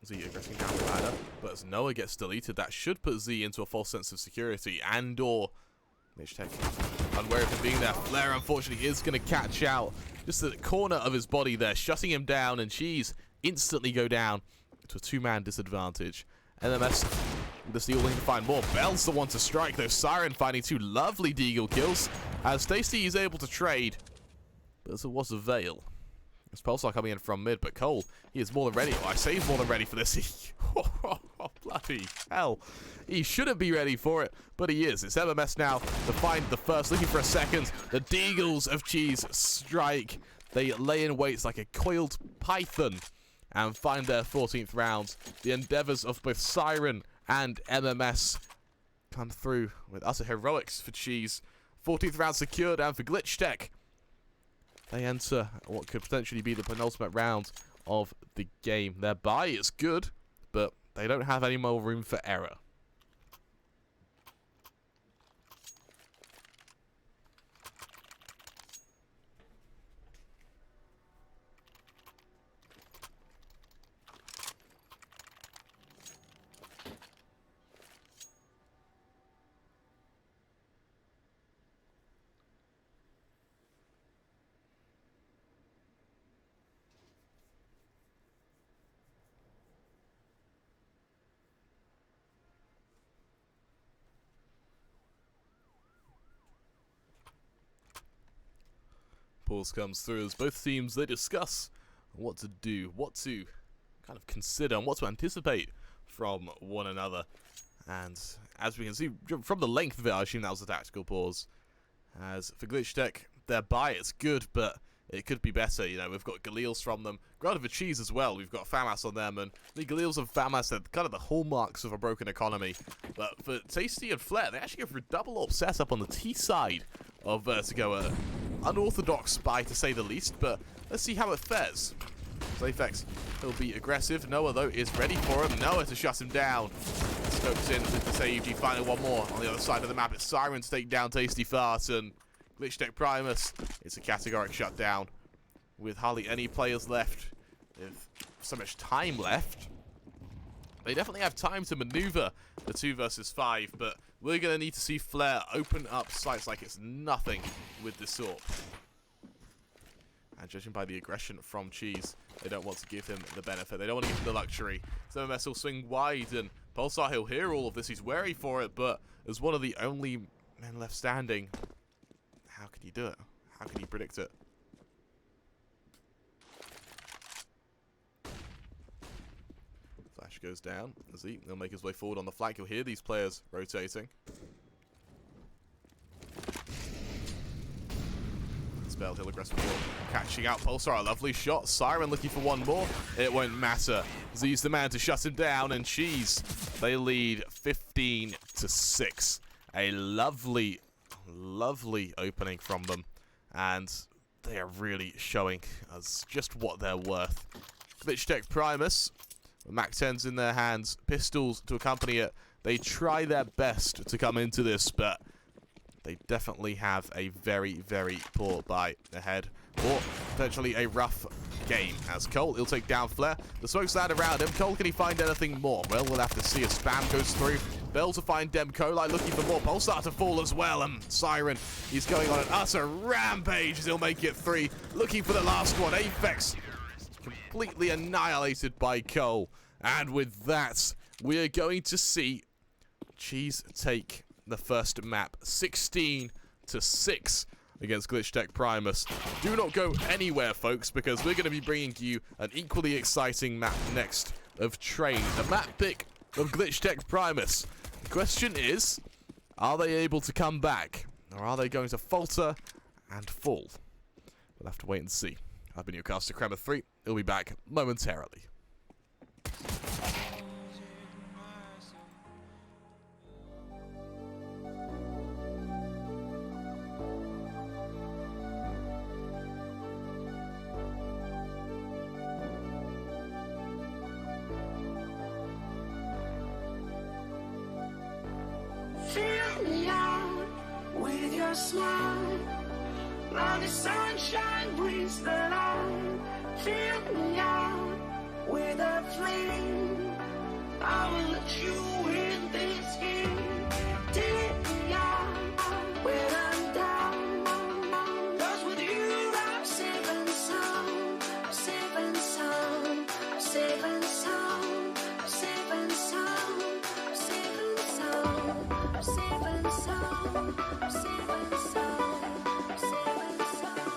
Z aggressing down the ladder, but as Noah gets deleted, that should put Z into a false sense of security, and or Glitchtech unaware of him being there. Flare, unfortunately, is going to catch out just the corner of his body there, shutting him down, and Cheese instantly go down to a 2-man disadvantage. MMS with the steal, looking to find more. Bell's the one to strike, though. Siren finding 2 lovely deagle kills, as Tasty is able to trade, but as it was a veil. It's Pulsar coming in from mid, but Cole, he is more than ready. Oh, I say he's more than ready for this. Bloody hell. He shouldn't be ready for it, but he is. It's MMS now to find the first, looking for a second. The Deagles of Cheese strike. They lay in waits like a coiled python and find their 14th round. The endeavors of both Siren and MMS come through with utter heroics for Cheese. 14th round secured, and for Glitchtech, they enter what could potentially be the penultimate round of the game. Their buy is good, but they don't have any more room for error. Pause comes through as both teams, they discuss what to do, what to kind of consider, and what to anticipate from one another. And as we can see from the length of it, I assume that was a tactical pause. As for Glitchtech, their buy is good, but it could be better. You know, we've got Galils from them. Granted for Cheese as well, we've got FAMAS on them, and the Galils and FAMAS are kind of the hallmarks of a broken economy. But for Tasty and Flair, they actually go for a double AWP setup on the T side of Vertigo. Unorthodox buy, to say the least, but let's see how it fares. Zayfex, he'll be aggressive. Noah, though, is ready for him. Noah to shut him down. Scopes in with the save. Finally, one more on the other side of the map. It's Siren to take down Tasty Fart, and Glitchtech Primis. It's a categoric shutdown with hardly any players left. With so much time left, they definitely have time to maneuver the 2 versus 5, but we're going to need to see Flair open up sites like it's nothing with this AWP. And judging by the aggression from Cheese, they don't want to give him the benefit. They don't want to give him the luxury. So MMS will swing wide, and Pulsar, he'll hear all of this. He's wary for it, but as one of the only men left standing, how can you do it? How can you predict it? Flash goes down. He'll make his way forward on the flank. You'll hear these players rotating. Spell, he'll aggressive ball. Catching out Pulsar, a lovely shot. Siren looking for one more. It won't matter. Z's the man to shut him down, and Cheese, they lead 15-6. A lovely, lovely opening from them, and they are really showing us just what they're worth. Glitchtech Primis, Mac 10s in their hands, pistols to accompany it. They try their best to come into this, but they definitely have a very, very poor buy ahead, or potentially a rough game. As Cole, he'll take down Flair. The smoke's loud around him. Cole, can he find anything more? Well, we'll have to see as spam goes through. Bell to find Demcola, looking for more. Pulsar to fall as well, and Siren, he's going on an utter rampage. He'll make it 3, looking for the last one. Apex completely annihilated by Cole. And with that, we are going to see Cheese take the first map, 16-6 against Glitchtech Primis. Do not go anywhere, folks, because we're going to be bringing you an equally exciting map next of Train, the map pick of Glitchtech Primis. The question is, are they able to come back, or are they going to falter and fall? We'll have to wait and see. I've been your caster, Kremer32. He'll be back momentarily. Fill me out with your smile. Now the sunshine brings the light. Fill me out with a flame. I will let you in this game. Take me out when I'm down. 'Cause with you I'm safe and sound. I'm safe and sound. I'm safe and sound. I'm safe and sound. I'm safe and sound. I'm safe and sound. I'm safe and sound. I'm safe and sound.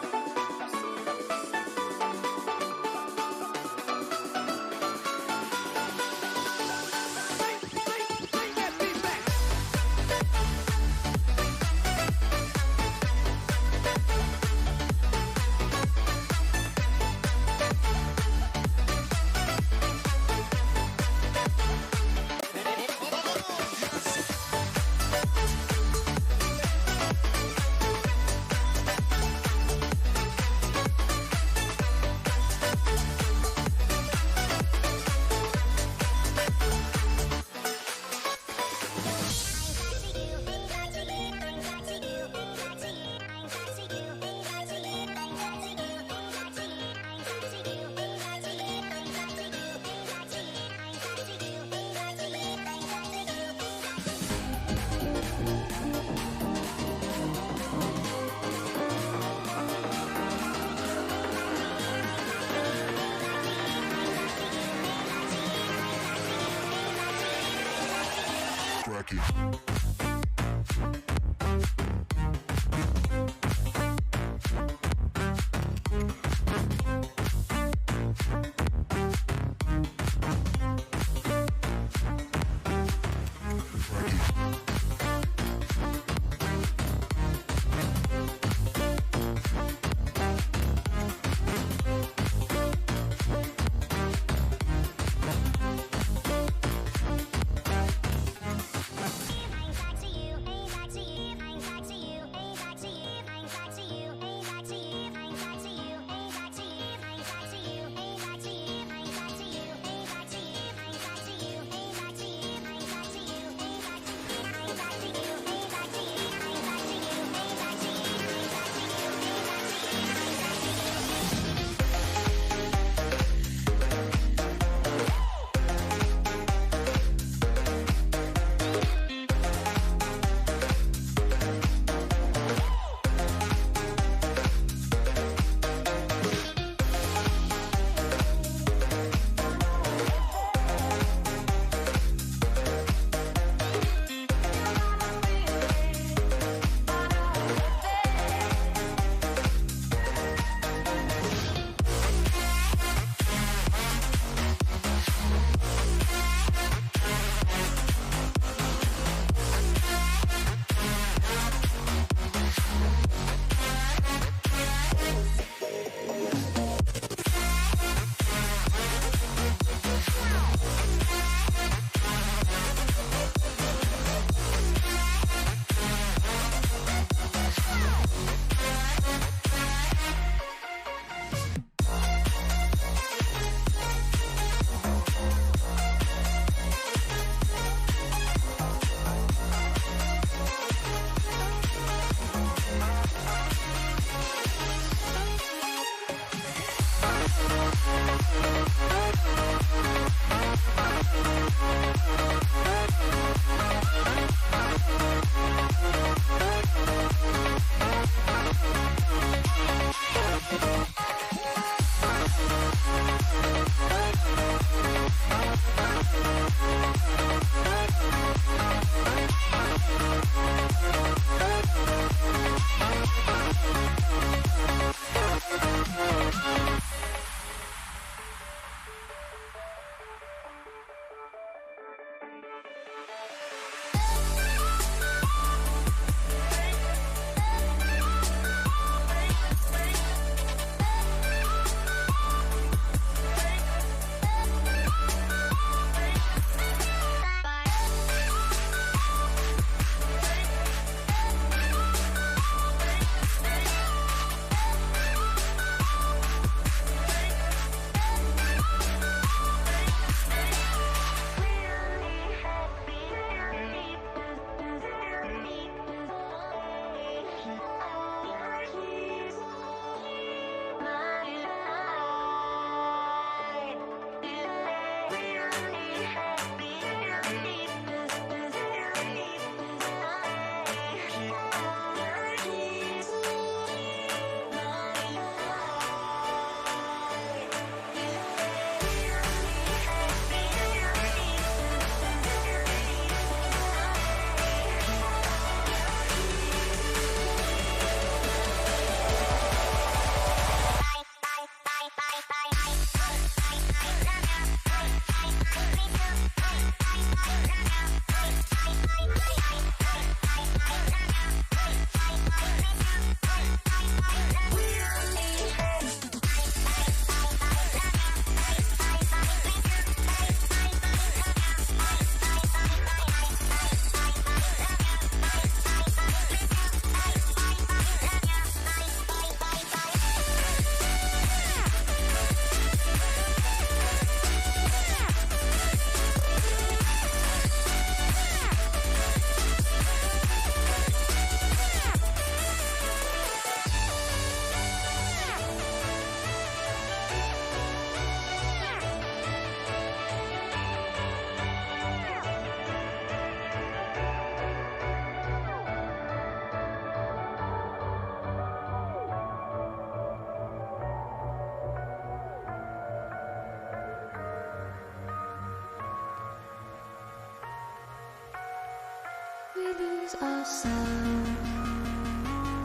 lose ourselves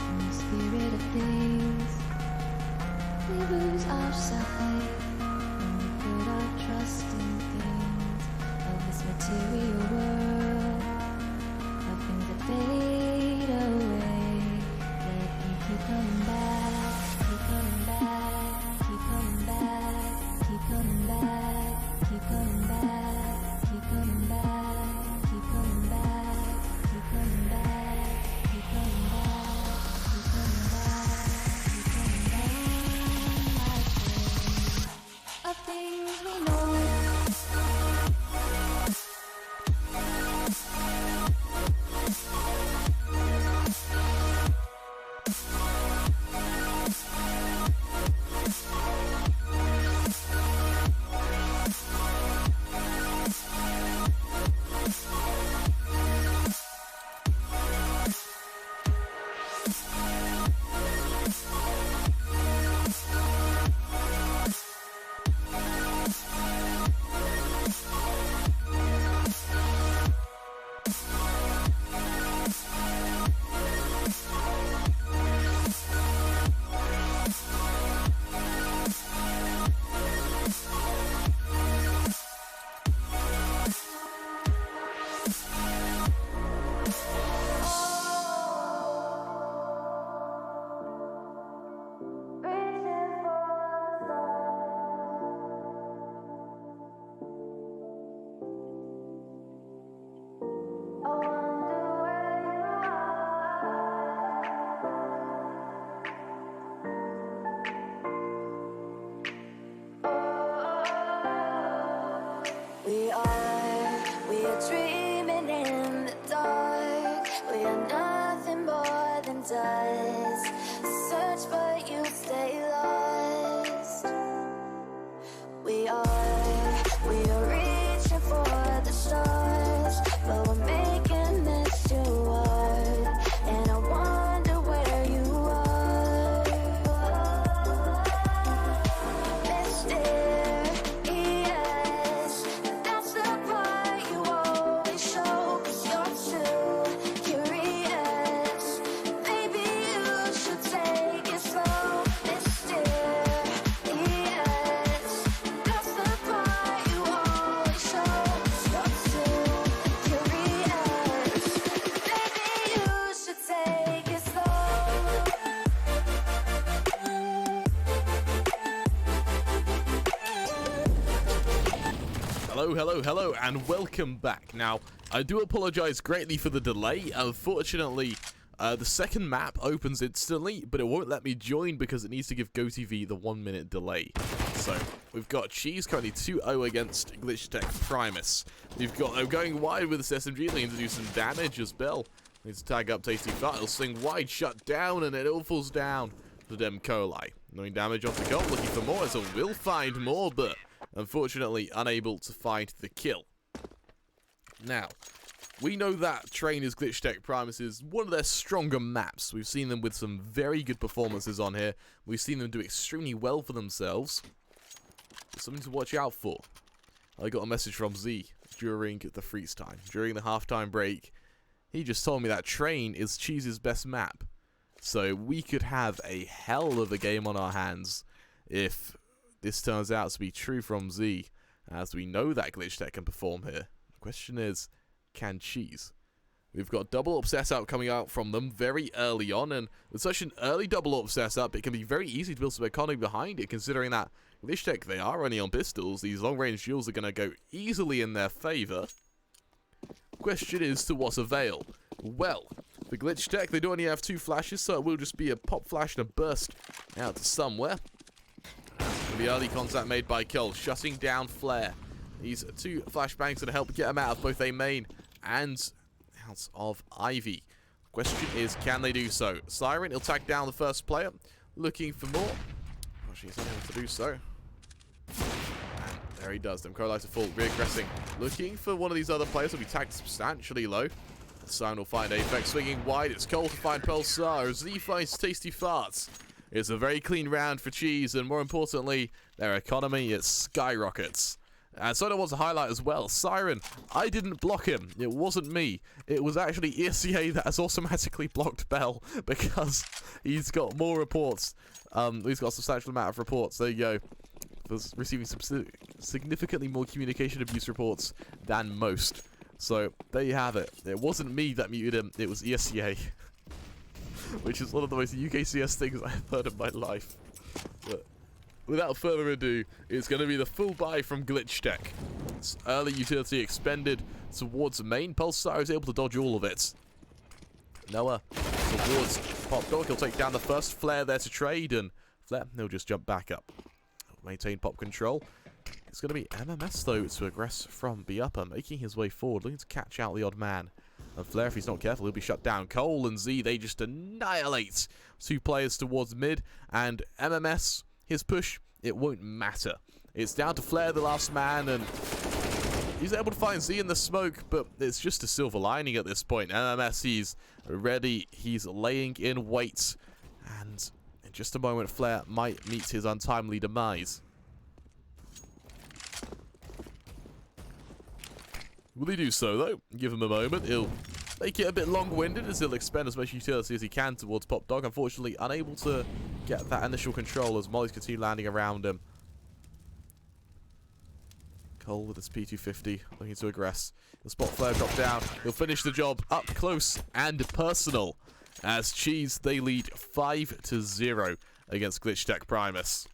in the spirit of things. We lose our sight when we put our trust in things of this material world, of things that fade away. Let them keep coming back, keep coming back, keep coming back, keep coming back, keep coming back, keep coming back, keep coming back, keep coming back, keep coming back, keep coming back, keep coming back. Of things we know. We are dreaming in the dark. We are nothing more than dust. Search but you stay lost. We are reaching for the stars, but we're making this too hard. And I wonder where you are. Mysterious, that's the part you always show. 'Cause you're too curious. Maybe you should take it slow. Mysterious, that's the part you always show. 'Cause you're too curious. Maybe you should take it slow. Hello, and welcome back. Now, I do apologize greatly for the delay. Unfortunately, the second map opens instantly, but it won't let me join because it needs to give GoTV the 1 minute delay. So, we've got Cheese currently 2-0 against Glitchtech Primis. We've got going wide with this SMG, looking to do some damage as Bell needs to tag up Tasty Fart. He'll swing wide, shut down, and it all falls down to Dem Coli. Knowing damage off the goal, looking for more, so we'll find more, but unfortunately unable to find the kill. Now, we know that Train is Glitchtech Primis is one of their stronger maps. We've seen them with some very good performances on here. We've seen them do extremely well for themselves. There's something to watch out for. I got a message from Z during the freeze time. During the halftime break, he just told me that Train is Cheese's best map. So we could have a hell of a game on our hands if this turns out to be true from Z, as we know that Glitchtech can perform here. The question is, can Cheese? We've got double up setup coming out from them very early on, and with such an early double up setup, it can be very easy to build some economy behind it, considering that Glitchtech, they are running on pistols. These long-range duels are going to go easily in their favour. Question is, to what avail? Well, the Glitchtech, they do only have 2 flashes, so it will just be a pop flash and a burst out to somewhere. The early contact made by Cole, shutting down Flare. These 2 flashbangs that help get him out of both a main and out of Ivy. Question is, can they do so? Siren, he'll tag down the first player, looking for more. Oh, she's unable to do so. And there he does. Them Crowlight to full, reaggressing, looking for one of these other players. Will be tagged substantially low. Siren will find Apex, swinging wide. It's Cole to find Pulsar. Z finds Tasty Farts. It's a very clean round for Cheese, and more importantly, their economy, it skyrockets. And so there was a highlight as well. Siren, I didn't block him. It wasn't me. It was actually ESEA that has automatically blocked Bell because he's got more reports. He's got a substantial amount of reports. There you go. Was receiving some significantly more communication abuse reports than most. So there you have it. It wasn't me that muted him. It was ESEA. Which is one of the most UKCS things I've heard in my life. But without further ado, it's going to be the full buy from Glitchtech. It's early utility expended towards main. Pulsar is able to dodge all of it. Noah towards Pop Dog. He'll take down the first flare there to trade, and Flare, he'll just jump back up. He'll maintain pop control. It's going to be MMS, though, to aggress from B upper, making his way forward, looking to catch out the odd man. And Flare, if he's not careful, he'll be shut down. Cole and Z, they just annihilate 2 players towards mid, and MMS, his push, it won't matter. It's down to Flare, the last man, and he's able to find Z in the smoke, but it's just a silver lining at this point. MMS, he's ready. He's laying in wait, and in just a moment, Flare might meet his untimely demise. Will he do so, though? Give him a moment. He'll make it a bit long-winded as he'll expend as much utility as he can towards Pop Dog. Unfortunately, unable to get that initial control as Molly's continue landing around him. Cole with his P250 looking to aggress. He'll spot Flare drop down. He'll finish the job up close and personal as Cheese, they lead 5-0 against Glitchtech Primis.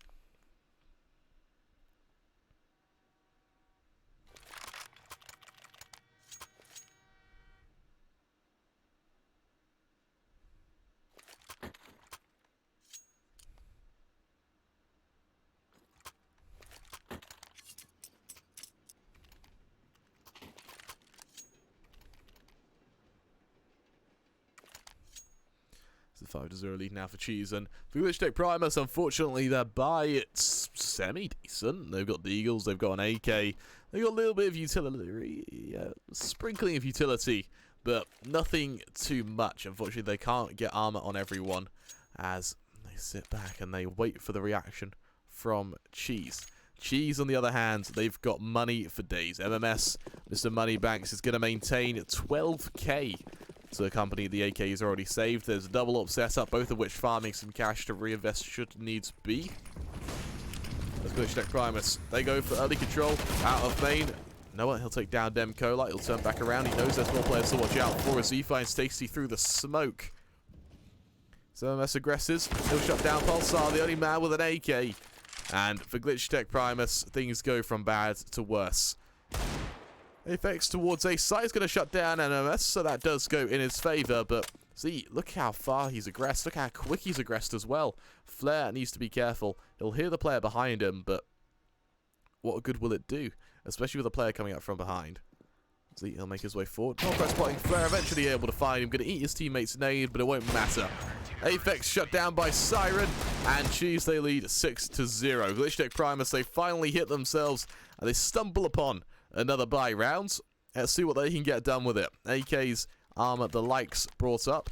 It's a 5-0 lead now for Cheese, and for Glitchtech Primus, unfortunately, their buy, it's semi-decent. They've got the Eagles, they've got an AK, they've got a little bit of utility, sprinkling of utility, but nothing too much. Unfortunately, they can't get armor on everyone as they sit back and they wait for the reaction from Cheese. Cheese, on the other hand, they've got money for days. MMS, Mr. Moneybanks, is going to maintain 12k to accompany the AK he's already saved. There's a double up setup, both of which farming some cash to reinvest should needs be. Let's Glitchtech Primus. They go for early control out of main. Noah, he'll take down Dem Cola. He'll turn back around. He knows there's more players to watch out for as he finds Stacy through the smoke. So MMS aggresses. He'll shut down Pulsar, the only man with an AK. And for Glitchtech Primus, things go from bad to worse. Apex towards A side is going to shut down MMS, so that does go in his favour, but see, look how far he's aggressed, look how quick he's aggressed as well. Flare needs to be careful. He'll hear the player behind him, but what good will it do? Especially with a player coming up from behind. See, he'll make his way forward. Northwest spotting Flare, eventually able to find him. Going to eat his teammate's nade, but it won't matter. Apex shut down by Siren, and Cheese, they lead 6-0. Glitchtech Primus, they finally hit themselves, and they stumble upon another buy round. Let's see what they can get done with it. AK's armor, the likes brought up.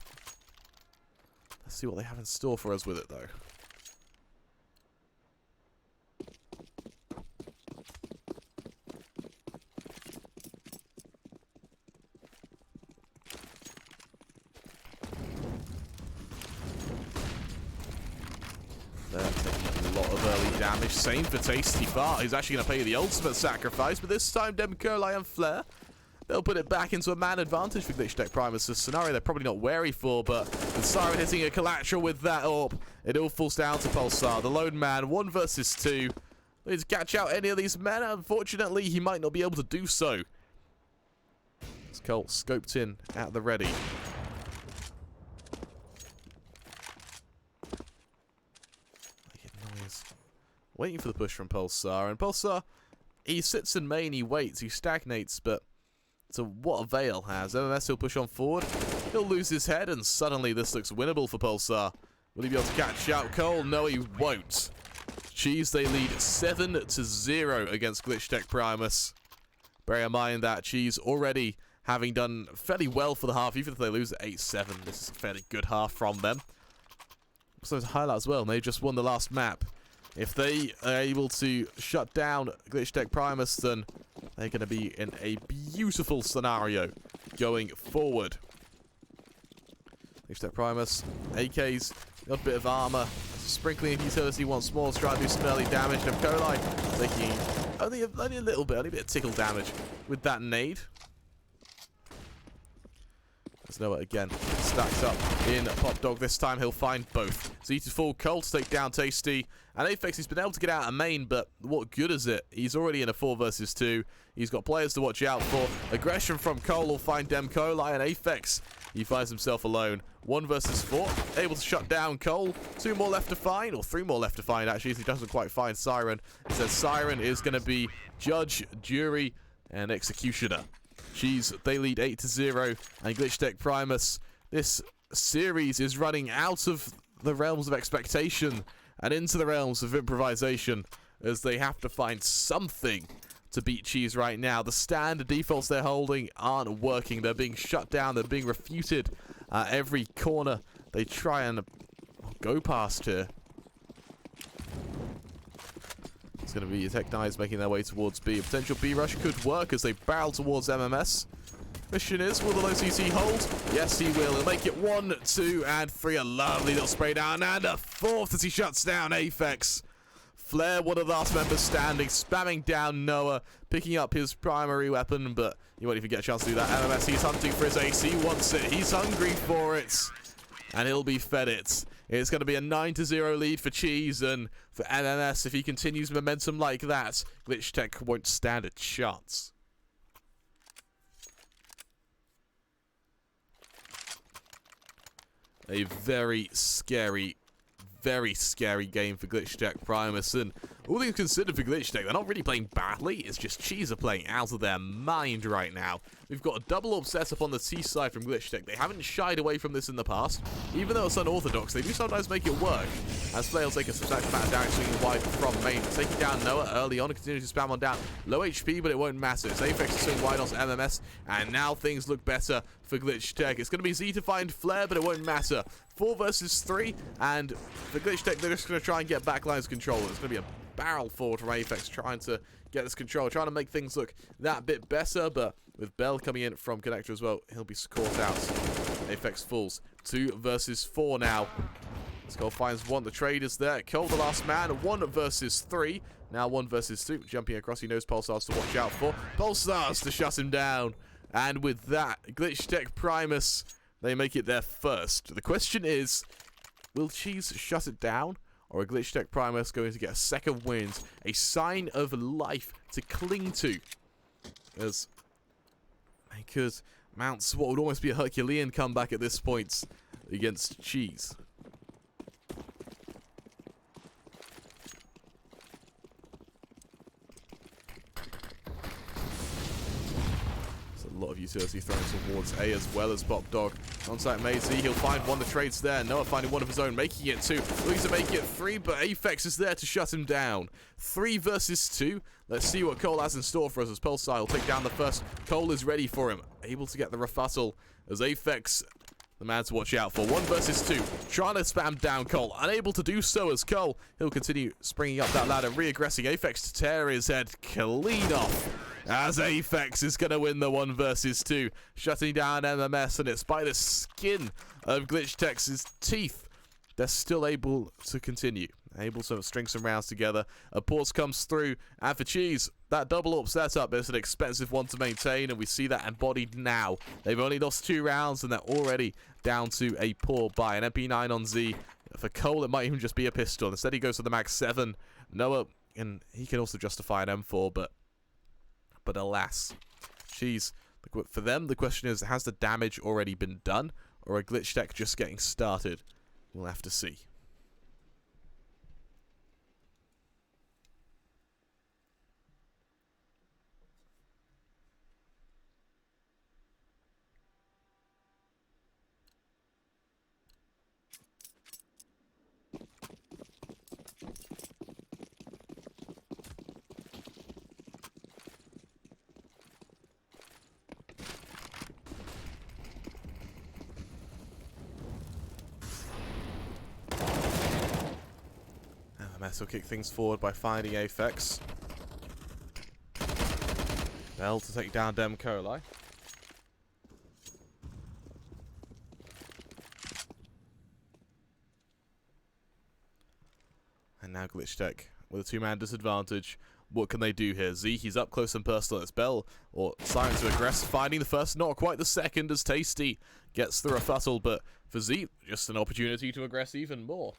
Let's see what they have in store for us with it, though. They're taking a lot of early damage. Same for Tasty Fart. He's actually going to pay the ultimate sacrifice, but this time Demcola and Flare, they'll put it back into a man advantage for Glitchtech Primus. A scenario they're probably not wary for, but the Siren hitting a collateral with that AWP. It all falls down to Pulsar. The lone man, 1 versus 2. Needs to catch out any of these men. Unfortunately, he might not be able to do so. It's Colt scoped in at the ready. Waiting for the push from Pulsar, and Pulsar, he sits in main, he waits, he stagnates, but to what avail has MMS? He'll push on forward, he'll lose his head, and suddenly this looks winnable for Pulsar. Will he be able to catch out Cole? No, he won't. Cheese, they lead 7-0 against Glitchtech Primus. Bear in mind that Cheese already having done fairly well for the half, even if they lose at 8-7. This is a fairly good half from them. So to highlight as well, they just won the last map. If they are able to shut down Glitchtech Primis, then they're going to be in a beautiful scenario going forward. Glitchtech Primis, AKs, got a bit of armor, sprinkling of utility once more to try and do some early damage. And Kolai taking only a little bit, only a bit of tickle damage with that nade. There's Noah again, stacks up in Pop Dog. This time he'll find both. Z to full, Cole to take down Tasty. And Aphex, he's been able to get out of main, but what good is it? He's already in a 4 versus 2. He's got players to watch out for. Aggression from Cole will find Dem Kolai, and Aphex, he finds himself alone. 1 versus 4, able to shut down Cole. 2 more left to find, or 3 more left to find actually, as he doesn't quite find Siren. It says Siren is going to be judge, jury, and executioner. Cheese, they lead 8-0, and Glitchtech Primis. This series is running out of the realms of expectation and into the realms of improvisation, as they have to find something to beat Cheese right now. The standard defaults they're holding aren't working. They're being shut down. They're being refuted at every corner they try and go past here. It's going to be Tech Knights making their way towards B. A potential B rush could work as they barrel towards MMS. Question is, will the low CC hold? Yes, he will. He'll make it 1, 2, and 3. A lovely little spray down, and a 4th as he shuts down Aphex. Flair, one of the last members standing, spamming down Noah, picking up his primary weapon, but he won't even get a chance to do that. MMS, he's hunting for his ace. He wants it. He's hungry for it, and he'll be fed it. It's going to be a 9-0 lead for Cheese, and for MMS, if he continues momentum like that, Glitchtech won't stand a chance. A very scary game for Glitchtech Primis, and all things considered for Glitchtech, they're not really playing badly. It's just Cheese are playing out of their mind right now. We've got a double up setup on the T side from Glitchtech. They haven't shied away from this in the past. Even though it's unorthodox, they do sometimes make it work. As Flair will take a substantial amount of damage swinging wide from main. Taking down Noah early on and continues to spam on down. Low HP, but it won't matter. It's Aphex to swing wide onto MMS, and now things look better for Glitchtech. It's going to be Z to find Flair, but it won't matter. 4 versus 3, and for Glitchtech, they're just going to try and get backlines control. It's going to be a barrel forward from Aphex trying to get this control, trying to make things look that bit better, but with Bell coming in from Connector as well, he'll be caught out. Aphex falls. 2 versus 4 now. Skull finds 1. The trade is there. Cole, the last man. 1 versus 3. Now 1 versus 2. Jumping across, he knows Pulsars to watch out for. Pulsars to shut him down. And with that, Glitchtech Primis, they make it their first. The question is, will Cheese shut it down? Or are Glitchtech Primis going to get a second win? A sign of life to cling to. As they could mount what would almost be a Herculean comeback at this point against Cheese. A lot of utility thrown towards A as well as Pop Dog. On-site Maisie, he'll find 1. The trade's there. Noah finding 1 of his own, making it 2. Looking to make it 3, but Aphex is there to shut him down. 3 versus 2. Let's see what Cole has in store for us as Pulsar will take down the first. Cole is ready for him. Able to get the rebuttal as Aphex, the man to watch out for. 1 versus 2. Trying to spam down Cole. Unable to do so as Cole. He'll continue springing up that ladder, re-aggressing Aphex to tear his head clean off. As Aphex is going to win the 1 versus 2. Shutting down MMS, and it's by the skin of Glitchtech's teeth. They're still able to continue. Able to string some rounds together. A pause comes through, and for Cheese, that double up setup is an expensive one to maintain, and we see that embodied now. They've only lost 2 rounds, and they're already down to a poor buy. An MP9 on Z. For Cole, it might even just be a pistol. Instead, he goes for the Max 7. Noah, and he can also justify an M4, but alas, Cheese, for them, the question is, has the damage already been done, or are Glitchtech just getting started? We'll have to see. Nice, he'll kick things forward by finding Aphex. Bell to take down Demcoli. And now Glitchtech with a two-man disadvantage. What can they do here? Z, he's up close and personal. It's Bell or Siren to aggress, finding the first, not quite the second, as Tasty gets the refutal. But for Z, just an opportunity to aggress even more.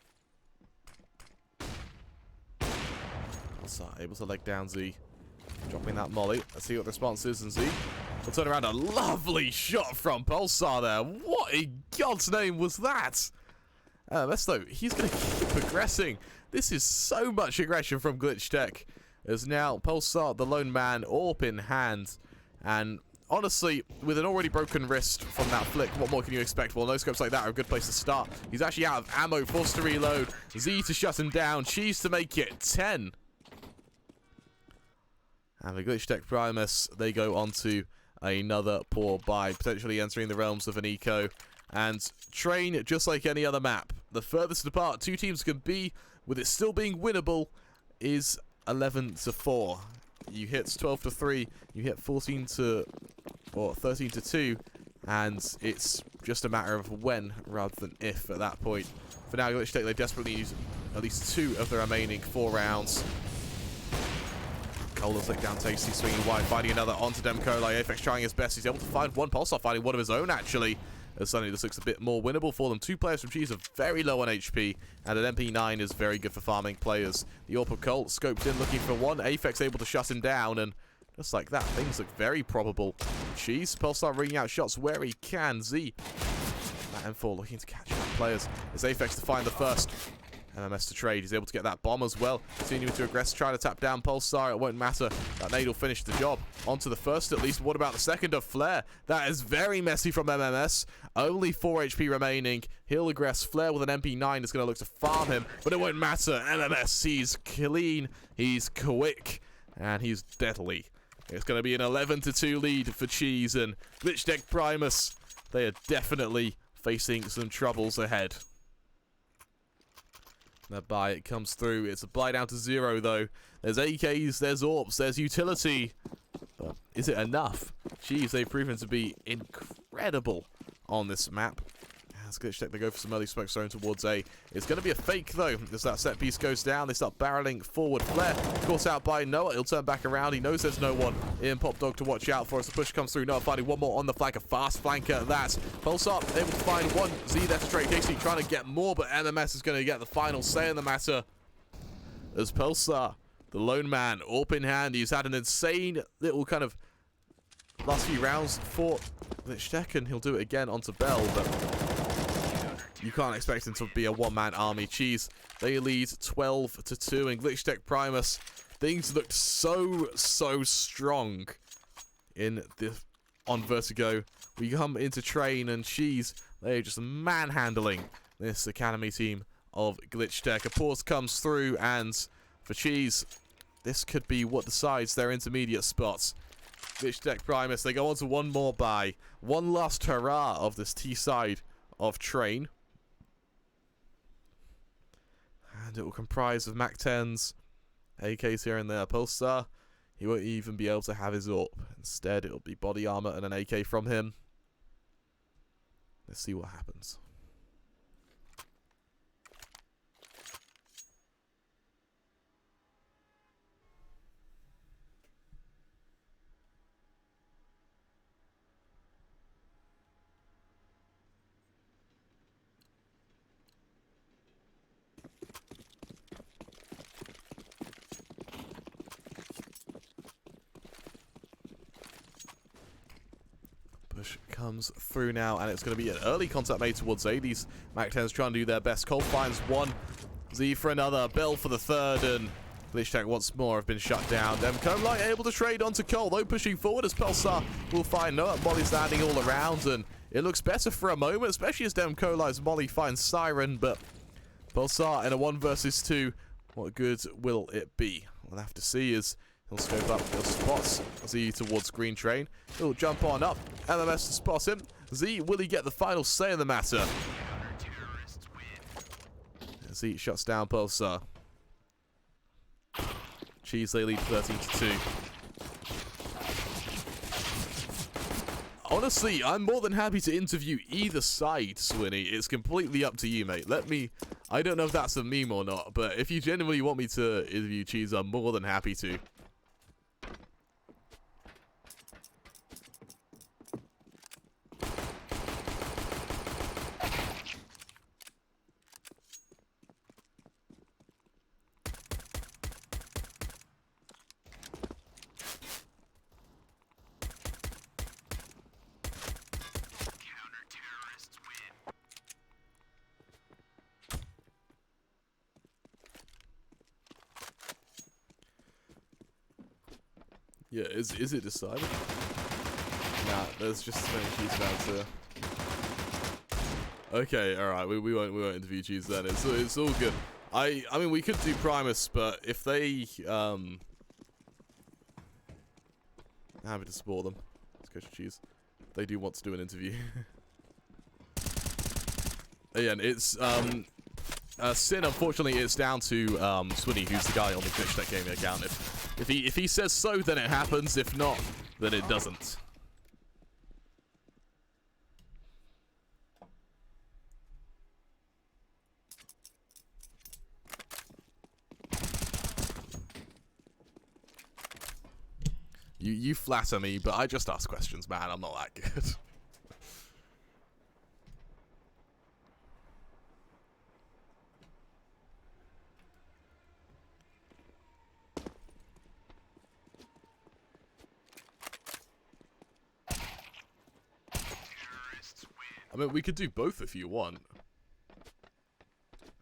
Able to leg down Z, dropping that molly. Let's see what the response is, and Z will turn around. A lovely shot from Pulsar there. What in God's name was that? Though, he's going to keep progressing. This is so much aggression from Glitchtech. As now Pulsar, the lone man, AWP in hand. And honestly, with an already broken wrist from that flick, what more can you expect? Well, no scopes like that are a good place to start. He's actually out of ammo, forced to reload. Z to shut him down. CHEESE to make it 10. And the Glitchtech Primis, they go on to another poor buy, potentially entering the realms of an eco. And Train, just like any other map, the furthest apart two teams can be, with it still being winnable, is 11-4. You hit 12-3, you hit 13-2, and it's just a matter of when rather than if at that point. For now, Glitchtech, they desperately use at least 2 of the remaining 4 rounds. Cole will take down Tasty, swinging wide, finding another onto Demcoli. Aphex trying his best. He's able to find one. Pulsar finding one of his own, actually. As suddenly this looks a bit more winnable for them. 2 players from CHEESE are very low on HP, and an MP9 is very good for farming players. The AWP of Colt scoped in, looking for one. Aphex able to shut him down, and just like that, things look very probable. CHEESE, Pulsar ringing out shots where he can. Z, that M4 looking to catch up players. It's Aphex to find the first. MMS to trade. He's able to get that bomb as well. Continuing to aggress, trying to tap down Pulsar. It won't matter. That nade will finish the job. On to the first at least. What about the second of Flare? That is very messy from MMS. Only 4 HP remaining. He'll aggress. Flare with an MP9 is going to look to farm him, but it won't matter. MMS, he's clean. He's quick. And he's deadly. It's going to be an 11-2 lead for CHEESE, and Glitchtech Primis, they are definitely facing some troubles ahead. That buy, it comes through. It's a buy down to 0, though. There's AKs, there's AWPs, there's utility. But is it enough? CHEESE, they've proven to be incredible on this map. As Glitchtech, they go for some early smoke zone towards A. It's going to be a fake, though, as that set piece goes down. They start barreling forward. Flare, caught out by Noah. He'll turn back around. He knows there's no one in Pop Dog to watch out for as the push comes through. Noah finding one more on the flank. A fast flanker at that. Pulsar able to find one. Z there to trade. Casey trying to get more, but MMS is going to get the final say in the matter. As Pulsar, the lone man, AWP in hand. He's had an insane little kind of last few rounds for Glitchtech, and he'll do it again onto Bell, but you can't expect him to be a one-man army. CHEESE, they lead 12-2, and Glitchtech Primis, things looked so strong on Vertigo. We come into Train, and CHEESE, they're just manhandling this academy team of Glitchtech. A pause comes through, and for CHEESE, this could be what decides their intermediate spots. Glitchtech Primis, they go on to one more buy. One last hurrah of this T side of Train. And it will comprise of MAC-10s, AKs here and there. Pulsar, he won't even be able to have his AWP. Instead, it'll be body armor and an AK from him. Let's see what happens. Push comes through now, and it's going to be an early contact made towards A. These MAC-10s trying to do their best. Cole finds one. Z for another. Bell for the third, and Glitchtech once more have been shut down. Demcoli able to trade onto Cole, though pushing forward as Pulsar will find Noah. Molly's landing all around, and it looks better for a moment, especially as Demcoli's Molly finds Siren, but Pulsar in a 1 versus 2, what good will it be? We'll have to see as he'll scope up, he'll spot Z towards Green Train. He'll jump on up. MMS to spot him. Z, will he get the final say in the matter? Z shuts down Pulsar. Cheese, they lead 13-2. Honestly, I'm more than happy to interview either side, Swinny. It's completely up to you, mate. I don't know if that's a meme or not, but if you genuinely want me to interview Cheese, I'm more than happy to. Yeah, is it decided? Nah, there's just so many Cheese fans here. Okay, alright, we won't interview Cheese then. It's all good. I mean we could do Primis, but if they happy to support them. Let's go to Cheese. They do want to do an interview. Again, it's Sin, unfortunately, it's down to Swinny, who's the guy on the Glitchtech Gaming account. If he says so, then it happens. If not, then it doesn't. You flatter me, but I just ask questions, man. I'm not that good. I mean, we could do both if you want.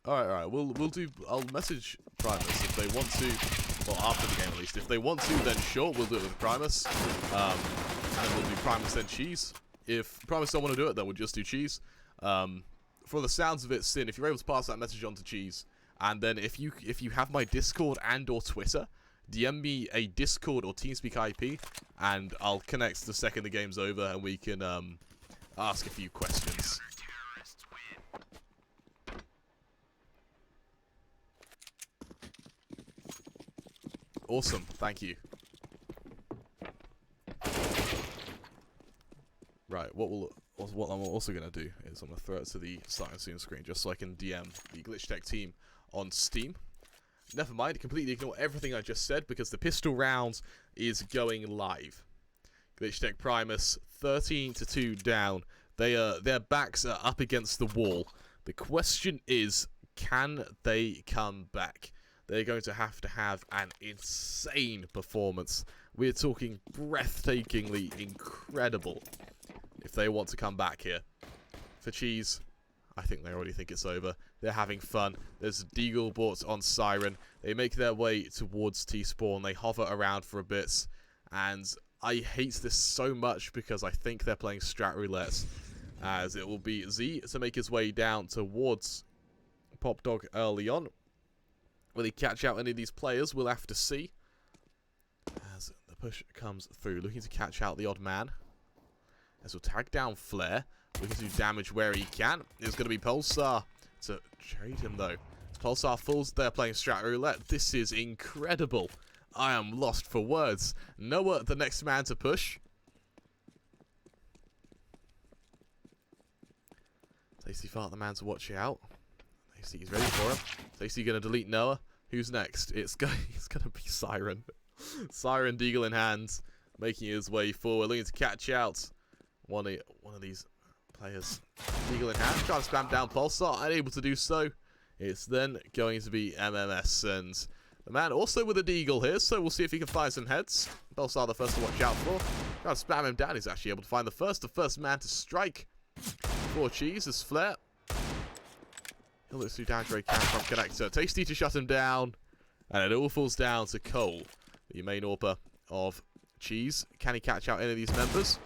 Alright, I'll message Primis if they want to, well, after the game at least. If they want to, then sure, we'll do it with Primis. And then we'll do Primis, then Cheese. If Primis don't want to do it, then we'll just do Cheese. For the sounds of it, Sin, if you're able to pass that message on to Cheese, and then if you have my Discord and or Twitter, DM me a Discord or TeamSpeak IP, and I'll connect the second the game's over, and we can, ask a few questions. Awesome, thank you. Right, what I'm also going to do is I'm going to throw it to the starting soon screen just so I can DM the Glitchtech team on Steam. Never mind, completely ignore everything I just said because the pistol round is going live. Glitchtech Primis, 13-2 down. Their backs are up against the wall. The question is, can they come back? They're going to have an insane performance. We're talking breathtakingly incredible if they want to come back here. For Cheese, I think they already think it's over. They're having fun. There's Deagle bought on Siren. They make their way towards T-Spawn. They hover around for a bit. And I hate this so much because I think they're playing strat roulette. As it will be Z to make his way down towards Pop Dog early on. Will he catch out any of these players? We'll have to see. As the push comes through. Looking to catch out the odd man. As we'll tag down Flare. Looking to do damage where he can. It's going to be Pulsar to trade him though. Pulsar falls there playing strat roulette. This is incredible. I am lost for words. Noah, the next man to push. Tasty Fart, the man to watch out. Tasty's ready for him. Tasty going to delete Noah. Who's next? It's going to be Siren. Siren, Deagle in hand, making his way forward, looking to catch out one of these players. Deagle in hand, trying to spam down Pulsar, unable to do so. It's then going to be MMS, and the man also with a Deagle here, so we'll see if he can find some heads. Pulsar the first to watch out for. Trying to spam him down, he's actually able to find the first man to strike. For Cheese is Flare. He'll look through damage where he can from Connector. Tasty to shut him down. And it all falls down to Cole, the main AWPer of Cheese. Can he catch out any of these members?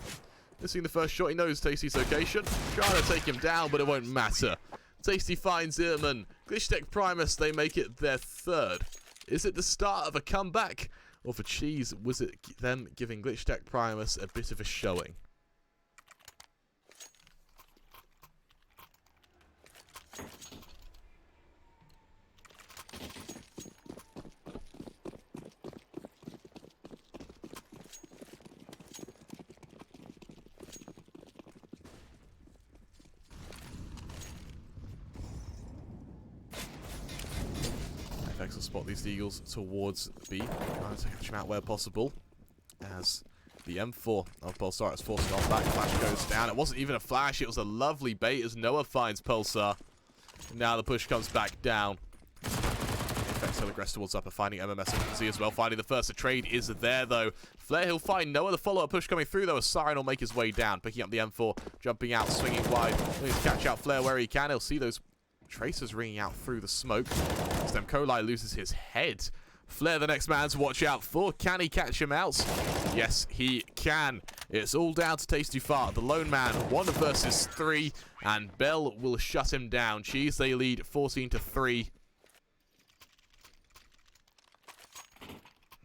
Missing the first shot, he knows Tasty's location. Trying to take him down, but it won't matter. Tasty finds him, and Glitchtech Primis, they make it their third. Is it the start of a comeback? Or for Cheese, was it them giving Glitchtech Primis a bit of a showing? Apex will spot these Eagles towards B, trying to catch him out where possible, as the M4 of Pulsar is forced on back. Flash goes down. It wasn't even a flash, it was a lovely bait as Noah finds Pulsar. Now the push comes back down. Apex will aggress towards upper, finding MMS and Z as well. Finding the first. The trade is there though. Flair, he'll find Noah. The follow-up push coming through though. A Siren will make his way down, picking up the M4, jumping out, swinging wide. Looking to catch out Flair where he can. He'll see those tracers ringing out through the smoke. Stem Kolai loses his head. Flair, the next man to watch out for. Can he catch him out? Yes, he can. It's all down to Tasty Fart, the lone man, 1 versus 3, and Bell will shut him down. Cheese, they lead 14-3.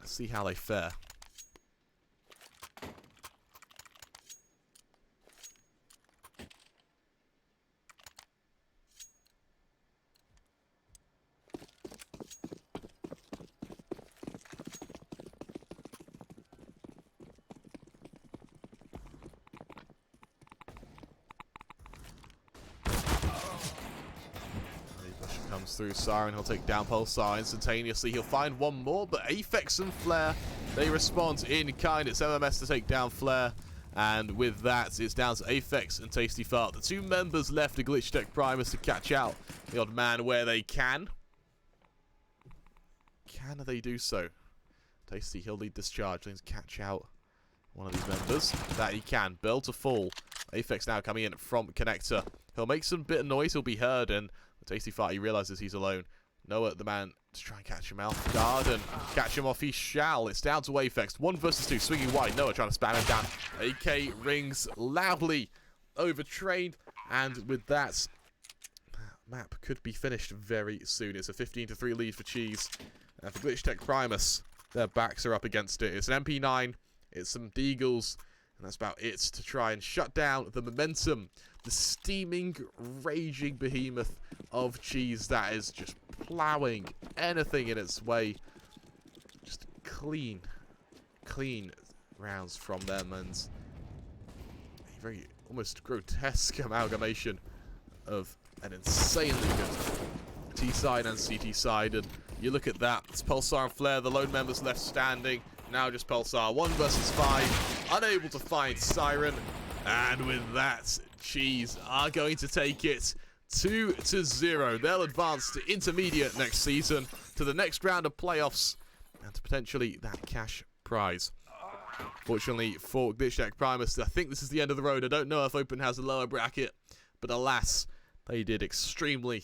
Let's see how they fare. Comes through Siren, he'll take down Pulsar instantaneously. He'll find one more, but Aphex and Flair, they respond in kind. It's MMS to take down Flair, and with that, it's down to Aphex and Tasty Fart. The 2 members left to Glitchtech Primis to catch out the odd man where they can. Can they do so? Tasty, he'll lead discharge, needs to catch out one of these members. That he can. Bell to fall. Aphex now coming in from Connector. He'll make some bit of noise, he'll be heard, and Tasty Fart, he realizes he's alone. Noah, the man, to try and catch him off guard, and catch him off he shall. It's down to Aphex. 1 versus 2, swinging wide. Noah trying to spam him down. AK rings loudly, overtrained, and with that, map could be finished very soon. It's a 15-3 lead for Cheese. And for Glitchtech Primis, their backs are up against it. It's an MP9, it's some Deagles, and that's about it to try and shut down the momentum, the steaming, raging behemoth of Cheese that is just plowing anything in its way. Just clean rounds from them, and a very almost grotesque amalgamation of an insanely good T side and CT side. And you look at that, it's Pulsar and Flair, the lone members left standing. Now just Pulsar, 1 versus 5, unable to find Siren, and with that, Cheese are going to take it 2-0. They'll advance to intermediate next season, to the next round of playoffs, and to potentially that cash prize. Fortunately for Glitchtech Primis, I think this is the end of the road. I don't know if Open has a lower bracket, but alas, they did extremely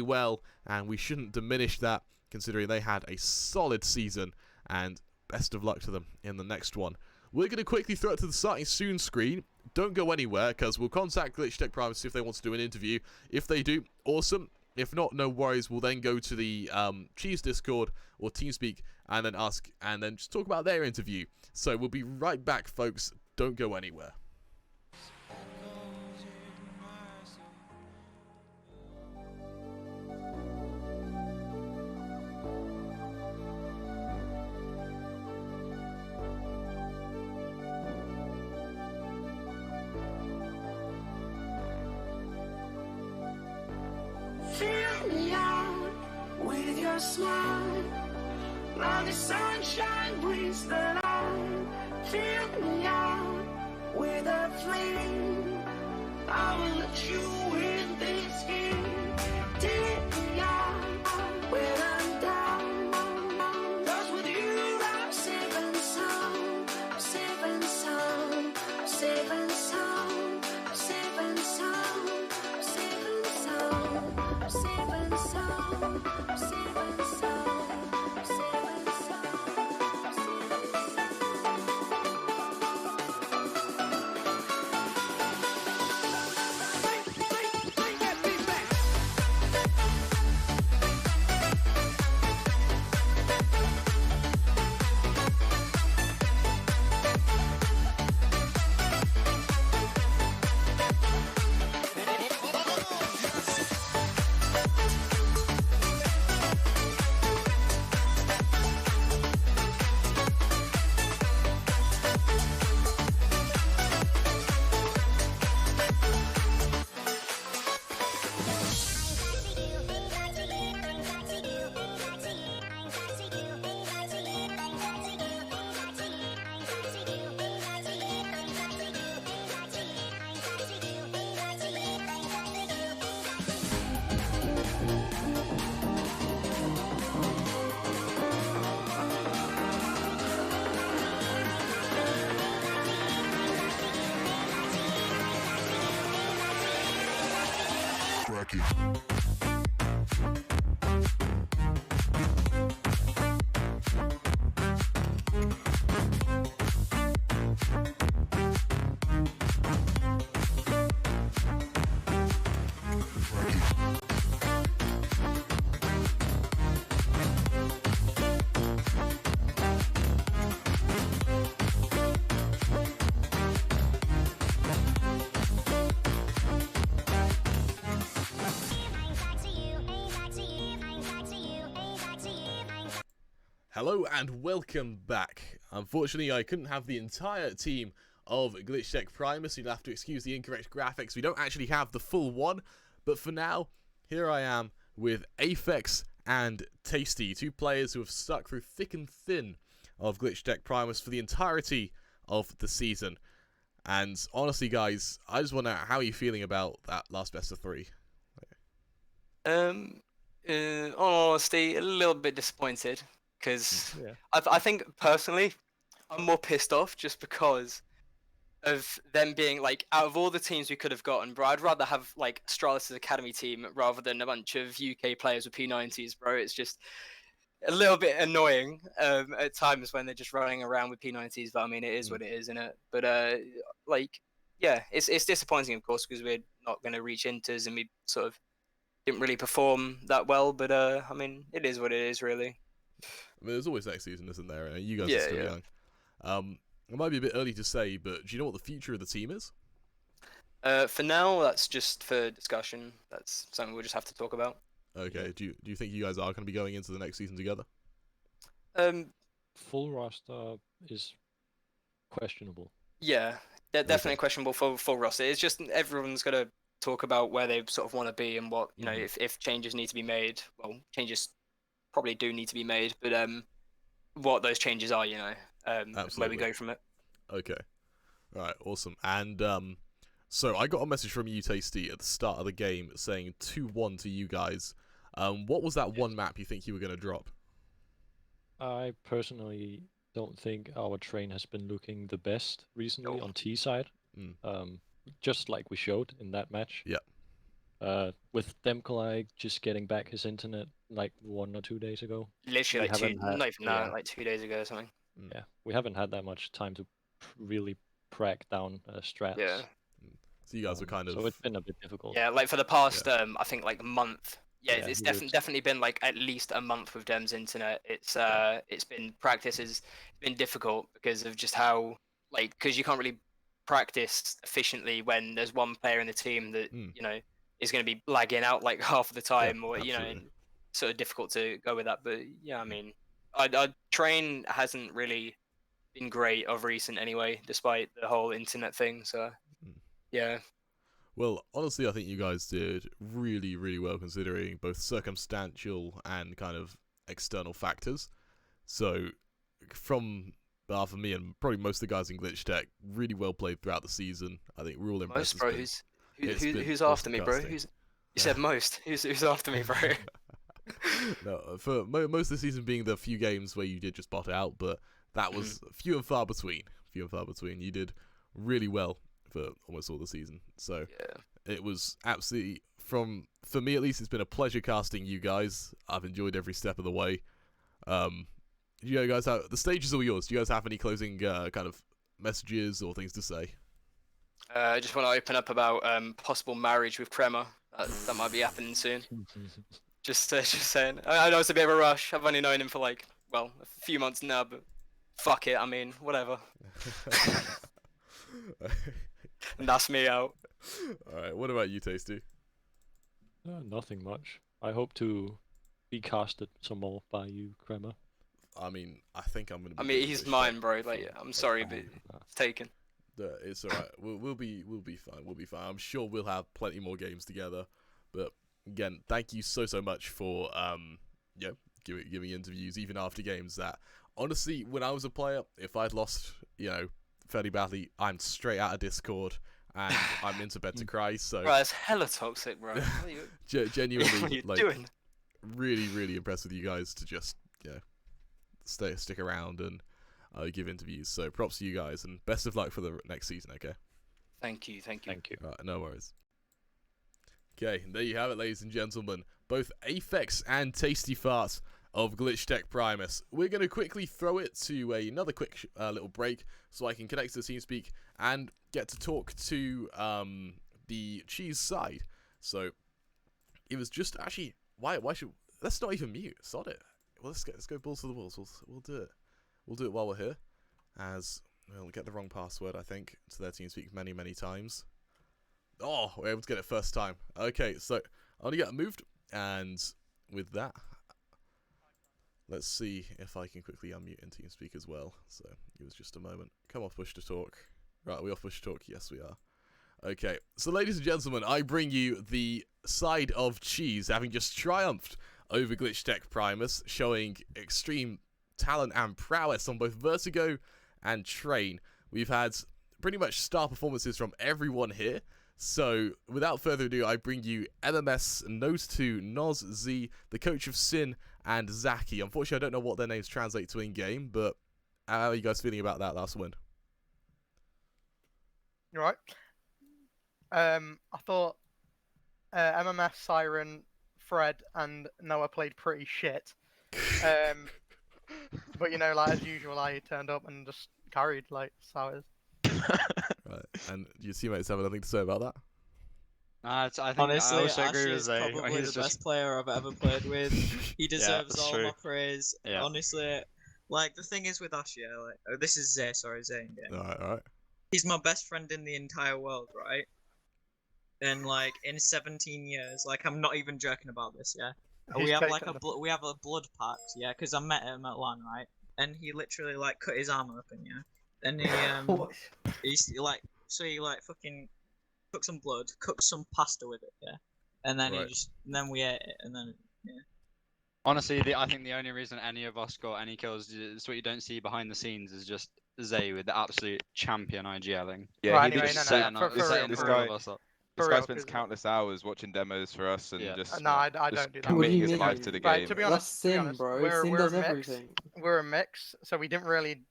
well, and we shouldn't diminish that considering they had a solid season, and best of luck to them in the next one. We're going to quickly throw it to the starting soon screen. Don't go anywhere, because we'll contact Glitchtech Primis, see if they want to do an interview. If they do, awesome. If not, no worries. We'll then go to the Cheese Discord or TeamSpeak and then ask, and then just talk about their interview. So we'll be right back, folks. Don't go anywhere. Fill me out with your smile. Now the sunshine brings the light. Fill me out with a flame. I will let you in this game. Take me out when I'm down. 'Cause with you I'm safe and sound. I'm safe and sound. I'm safe and sound. I'm safe and sound. I'm safe and sound. I'm safe and sound. I'm safe and sound. I'm safe and sound. I'm safe and sound. Hello and welcome back. Unfortunately, I couldn't have the entire team of Glitchtech Primis. You'll have to excuse the incorrect graphics. We don't actually have the full one, but for now, here I am with Aphex and Tasty, two players who have stuck through thick and thin of Glitchtech Primis for the entirety of the season. And honestly, guys, I just want to know, how are you feeling about that last best of 3? In all honesty, a little bit disappointed. Because I think personally, I'm more pissed off just because of them being like, out of all the teams we could have gotten, bro, I'd rather have like Astralis' academy team rather than a bunch of UK players with P90s, bro. It's just a little bit annoying at times when they're just running around with P90s, but I mean, it is what it is, innit? But like, yeah, it's disappointing, of course, because we're not going to reach Inters and we sort of didn't really perform that well, but I mean, it is what it is, really. I mean, there's always next season, isn't there? And you guys are still young. It might be a bit early to say, but do you know what the future of the team is? For now, that's just for discussion. That's something we'll just have to talk about. Okay. Do you think you guys are going to be going into the next season together? Full roster is questionable. Yeah, they're definitely questionable for full roster. It's just everyone's got to talk about where they sort of want to be and what, you know, if changes need to be made. Well, changes probably do need to be made, but what those changes are, you know, where we go from it. Okay. All right, awesome. And so I got a message from you, Tasty, at the start of the game saying 2-1 to you guys. What was that one map you think you were going to drop? I personally don't think our train has been looking the best recently on T side. Just like we showed in that match. Yeah. With Demkolai just getting back his internet like 1 or 2 days ago. Literally like 2 days ago or something. Yeah, we haven't had that much time to really crack down strats. Yeah. So you guys were kind of... So it's been a bit difficult. Yeah, like for the past, I think like a month. Yeah, it's definitely been like at least a month with Dem's internet. It's been it's been difficult because of just how, like, because you can't really practice efficiently when there's one player in the team that, you know, is going to be lagging out like half of the time, or you know, and sort of difficult to go with that. But yeah, I mean, our train hasn't really been great of recent anyway, despite the whole internet thing. So yeah. Well, honestly, I think you guys did really, really well considering both circumstantial and kind of external factors. So from behalf of me and probably most of the guys in Glitchtech, really well played throughout the season. I think we're all impressed. Most, bro, who's after me, bro? You said most. Who's after me, bro? No, for most of the season being the few games where you did just bot out, but that was few and far between. You did really well for almost all the season. So it was absolutely, for me at least, it's been a pleasure casting you guys. I've enjoyed every step of the way. You guys have, the stage is all yours. Do you guys have any closing kind of messages or things to say? I just want to open up about possible marriage with Kremer. That might be happening soon. Just saying. I know it's a bit of a rush. I've only known him for like, well, a few months now, but fuck it. I mean, whatever. And that's me out. Alright, what about you, Tasty? Nothing much. I hope to be casted some more by you, Kremer. I mean, I think I'm gonna be... I mean, he's mine, bro. Like, I'm sorry, but it's taken. It's alright. We'll be fine. We'll be fine. I'm sure we'll have plenty more games together. But again, thank you so much for giving interviews even after games that honestly, when I was a player, if I'd lost, fairly badly, I'm straight out of Discord and I'm into bed to cry. So bro, that's hella toxic, bro. Genuinely, what are you like, doing? Really impressed with you guys to just stick around and give interviews. So props to you guys and best of luck for the next season. Okay. Thank you. No worries. Okay, there you have it, ladies and gentlemen. Both Aphex and Tasty Farts of Glitchtech Primis. We're going to quickly throw it to another quick little break so I can connect to the TeamSpeak and get to talk to the Cheese side. So, it was just actually... Why should... Let's not even mute. Sod it. Well, let's go balls to the walls. We'll do it. We'll do it while we're here. As... We'll get the wrong password, I think, to their TeamSpeak many, many times. Oh, we're able to get it first time. Okay, so I'm going to get moved, and with that, let's see if I can quickly unmute in TeamSpeak as well. So, give us just a moment. Come off push to talk. Right, are we off push to talk? Yes, we are. Okay, so ladies and gentlemen, I bring you the side of Cheese, having just triumphed over Glitchtech Primis, showing extreme talent and prowess on both Vertigo and Train. We've had pretty much star performances from everyone here. So, without further ado, I bring you MMS, Nose2, Noz, Z, the coach of Sin, and Zaki. Unfortunately, I don't know what their names translate to in-game, but how are you guys feeling about that last win? You alright? I thought MMS, Siren, Fred, and Noah played pretty shit. But, you know, like, as usual, I turned up and just carried, like, so it is. Right, and your teammates have anything to say about that? I think honestly, I also Ash agree with is Zay. probably He's the just... best player I've ever played with. He deserves that's all true. my praise. Yeah. Honestly, like, the thing is with Ash, yeah, like, oh, this is Zay, sorry, Zay again. Alright. He's my best friend in the entire world, right? And, like, in 17 years, like, I'm not even joking about this, yeah? We have, like, we have a blood pact, yeah? Because I met him at LAN, right? And he literally, like, cut his arm open, yeah? And he, he's, like, so he, like, fucking took some blood, cooked some pasta with it, yeah? And then he just, and then we ate it, and then, yeah. Honestly, I think the only reason any of us got any kills is what you don't see behind the scenes is just Zay with the absolute champion IGLing. Yeah, right, he anyway, this guy spends countless hours watching demos for us and just no, I don't do that. committing his life to the game. Right, to be honest, bro. We're does a mix. Everything. We're a mix, so we didn't really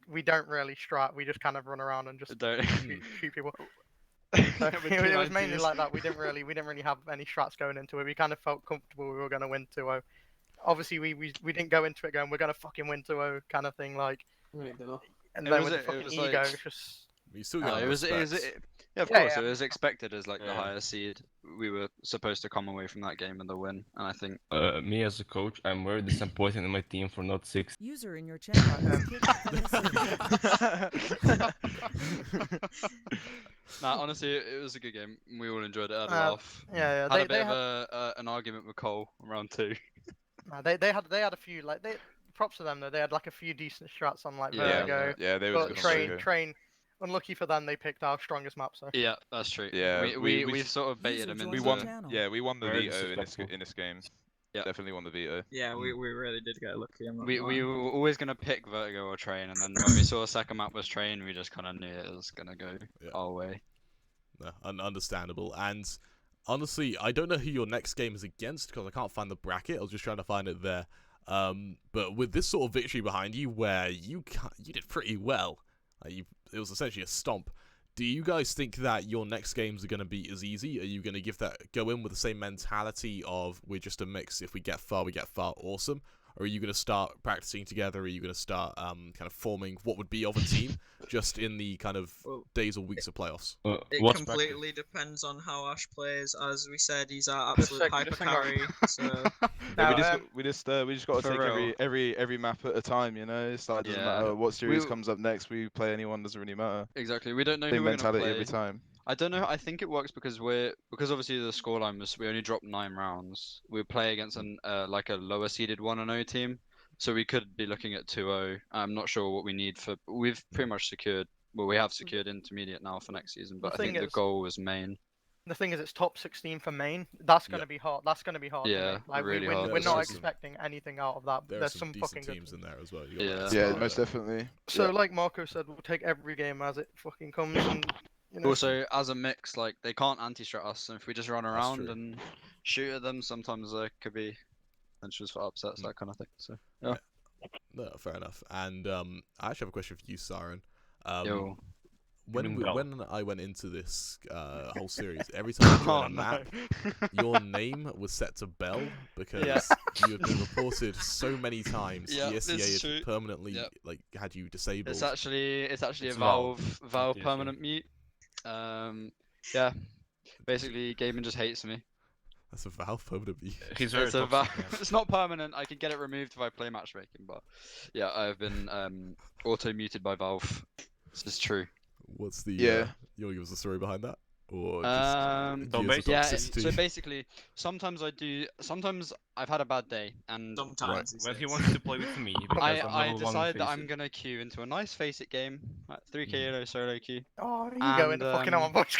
we don't really strat. We just kind of run around and just shoot people. So it was mainly like that. We didn't really have any strats going into it. We kind of felt comfortable we were going to win 2-0. Obviously, we didn't go into it going we're going to fucking win 2-0 kind of thing like. And then with the fucking ego, it's just. Yeah, of course, it was expected as like the higher seed. We were supposed to come away from that game with a win, and I think me as a coach, I'm very disappointed in my team for not 6. User in your channel. Nah, honestly, it was a good game. We all enjoyed it. Had a laugh. Yeah, had a bit of an argument with Cole around 2. They had a few like props to them though. They had like a few decent strats on like Vertigo. Yeah, they were good. Train. Unlucky for them, they picked our strongest map. So yeah, that's true. Yeah, we sort of baited them into. We won the veto in this game. Yeah, definitely won the veto. Yeah, we really did get lucky. We were always gonna pick Vertigo or Train, and then when we saw a second map was Train, we just kind of knew it was gonna go our way. No, understandable. And honestly, I don't know who your next game is against because I can't find the bracket. I was just trying to find it there. But with this sort of victory behind you, where you did pretty well, it was essentially a stomp. Do you guys think that your next games are going to be as easy? Are you going to go in with the same mentality of we're just a mix? If we get far, awesome. Or are you going to start practicing together? Are you going to start kind of forming what would be of a team just in the kind of days or weeks of playoffs? It completely depends on how Ash plays. As we said, he's our absolute hyper carry. So we just got to take every map at a time. You know, it's like, doesn't matter what series comes up next. We play anyone, doesn't really matter. Exactly. We don't know Same who we're gonna play. every time. I don't know. I think it works because obviously the scoreline was we only dropped 9 rounds. We play against like a lower seeded 1-0 team, so we could be looking at 2-0. I'm not sure what we need for. We've pretty much secured. Well, we have secured intermediate now for next season, but I think the goal was main. The thing is, it's top 16 for main. That's gonna be hard. That's gonna be hard. Yeah, like, really hard. We're not expecting anything out of that. There's some fucking fucking teams in there as well. Yeah, most definitely. So, like Marco said, we'll take every game as it fucking comes. And, you know. Also, as a mix, like they can't anti-strat us, and if we just run around and shoot at them, sometimes there could be potentials for upsets, that kind of thing. So yeah. No, fair enough. And I actually have a question for you, Siren. when I went into this whole series, every time I joined a map, your name was set to Bell because you had been reported so many times. Yeah, ESEA had permanently like had you disabled. It's actually a Valve permanent mute. Yeah, basically Gaming just hates me. That's a Valve permanent mute. He's very toxic, It's not permanent. I can get it removed if I play matchmaking, but yeah, I've been auto muted by Valve. This is true. What's the you want to give us the story behind that? Or just so basically, sometimes I've had a bad day, and sometimes when he wants to play with me, I decide that I'm gonna queue into a nice Faceit game, like 3k elo solo queue. Oh, you go into fucking on my voice.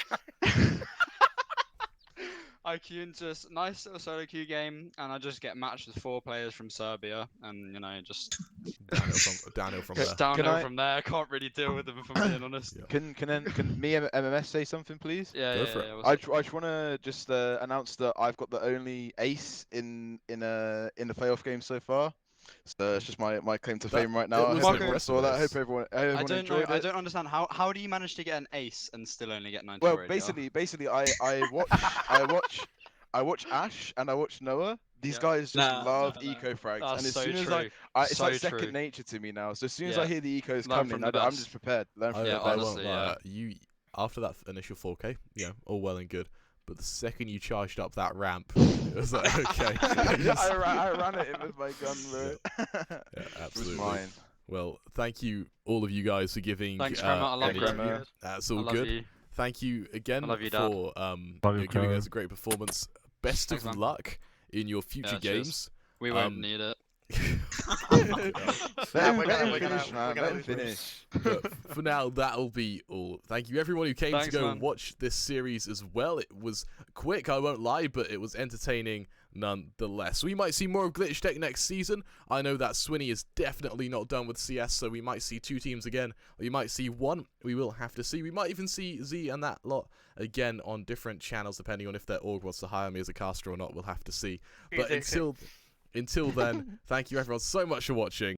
I queue into a nice little solo queue game, and I just get matched with 4 players from Serbia, and just downhill from there. I can't really deal with them, if I'm being honest. Can me and MMS say something, please? Yeah. I just want to announce that I've got the only ace in the playoff game so far. So it's just my claim to fame right now. I hope everyone enjoyed it. I don't understand how do you manage to get an ace and still only get 90? Well, basically, I watch Ash and I watch Noah. These guys just love eco frags, and as soon as it's like second nature to me now. So as soon as I hear the ecos coming, I'm just prepared. Learn from the best. You after that initial 4K, all well and good. But the second you charged up that ramp, it was like, okay. I ran it in with my gun, bro. Yeah, absolutely. It was mine. Well, thank you, all of you guys, for giving. Thanks, Kremer. I love you. Kremer. That's all good. You. Thank you again for you, giving us a great performance. Best of luck in your future games. We won't need it. We're gonna finish. But for now, that'll be all. Thank you, everyone who came to go watch this series as well. It was quick, I won't lie, but it was entertaining nonetheless. We might see more of Glitchtech next season. I know that Swinny is definitely not done with CS, so we might see 2 teams again. We might see 1. We will have to see. We might even see Z and that lot again on different channels, depending on if their org wants to hire me as a caster or not. We'll have to see. But until then, thank you everyone so much for watching.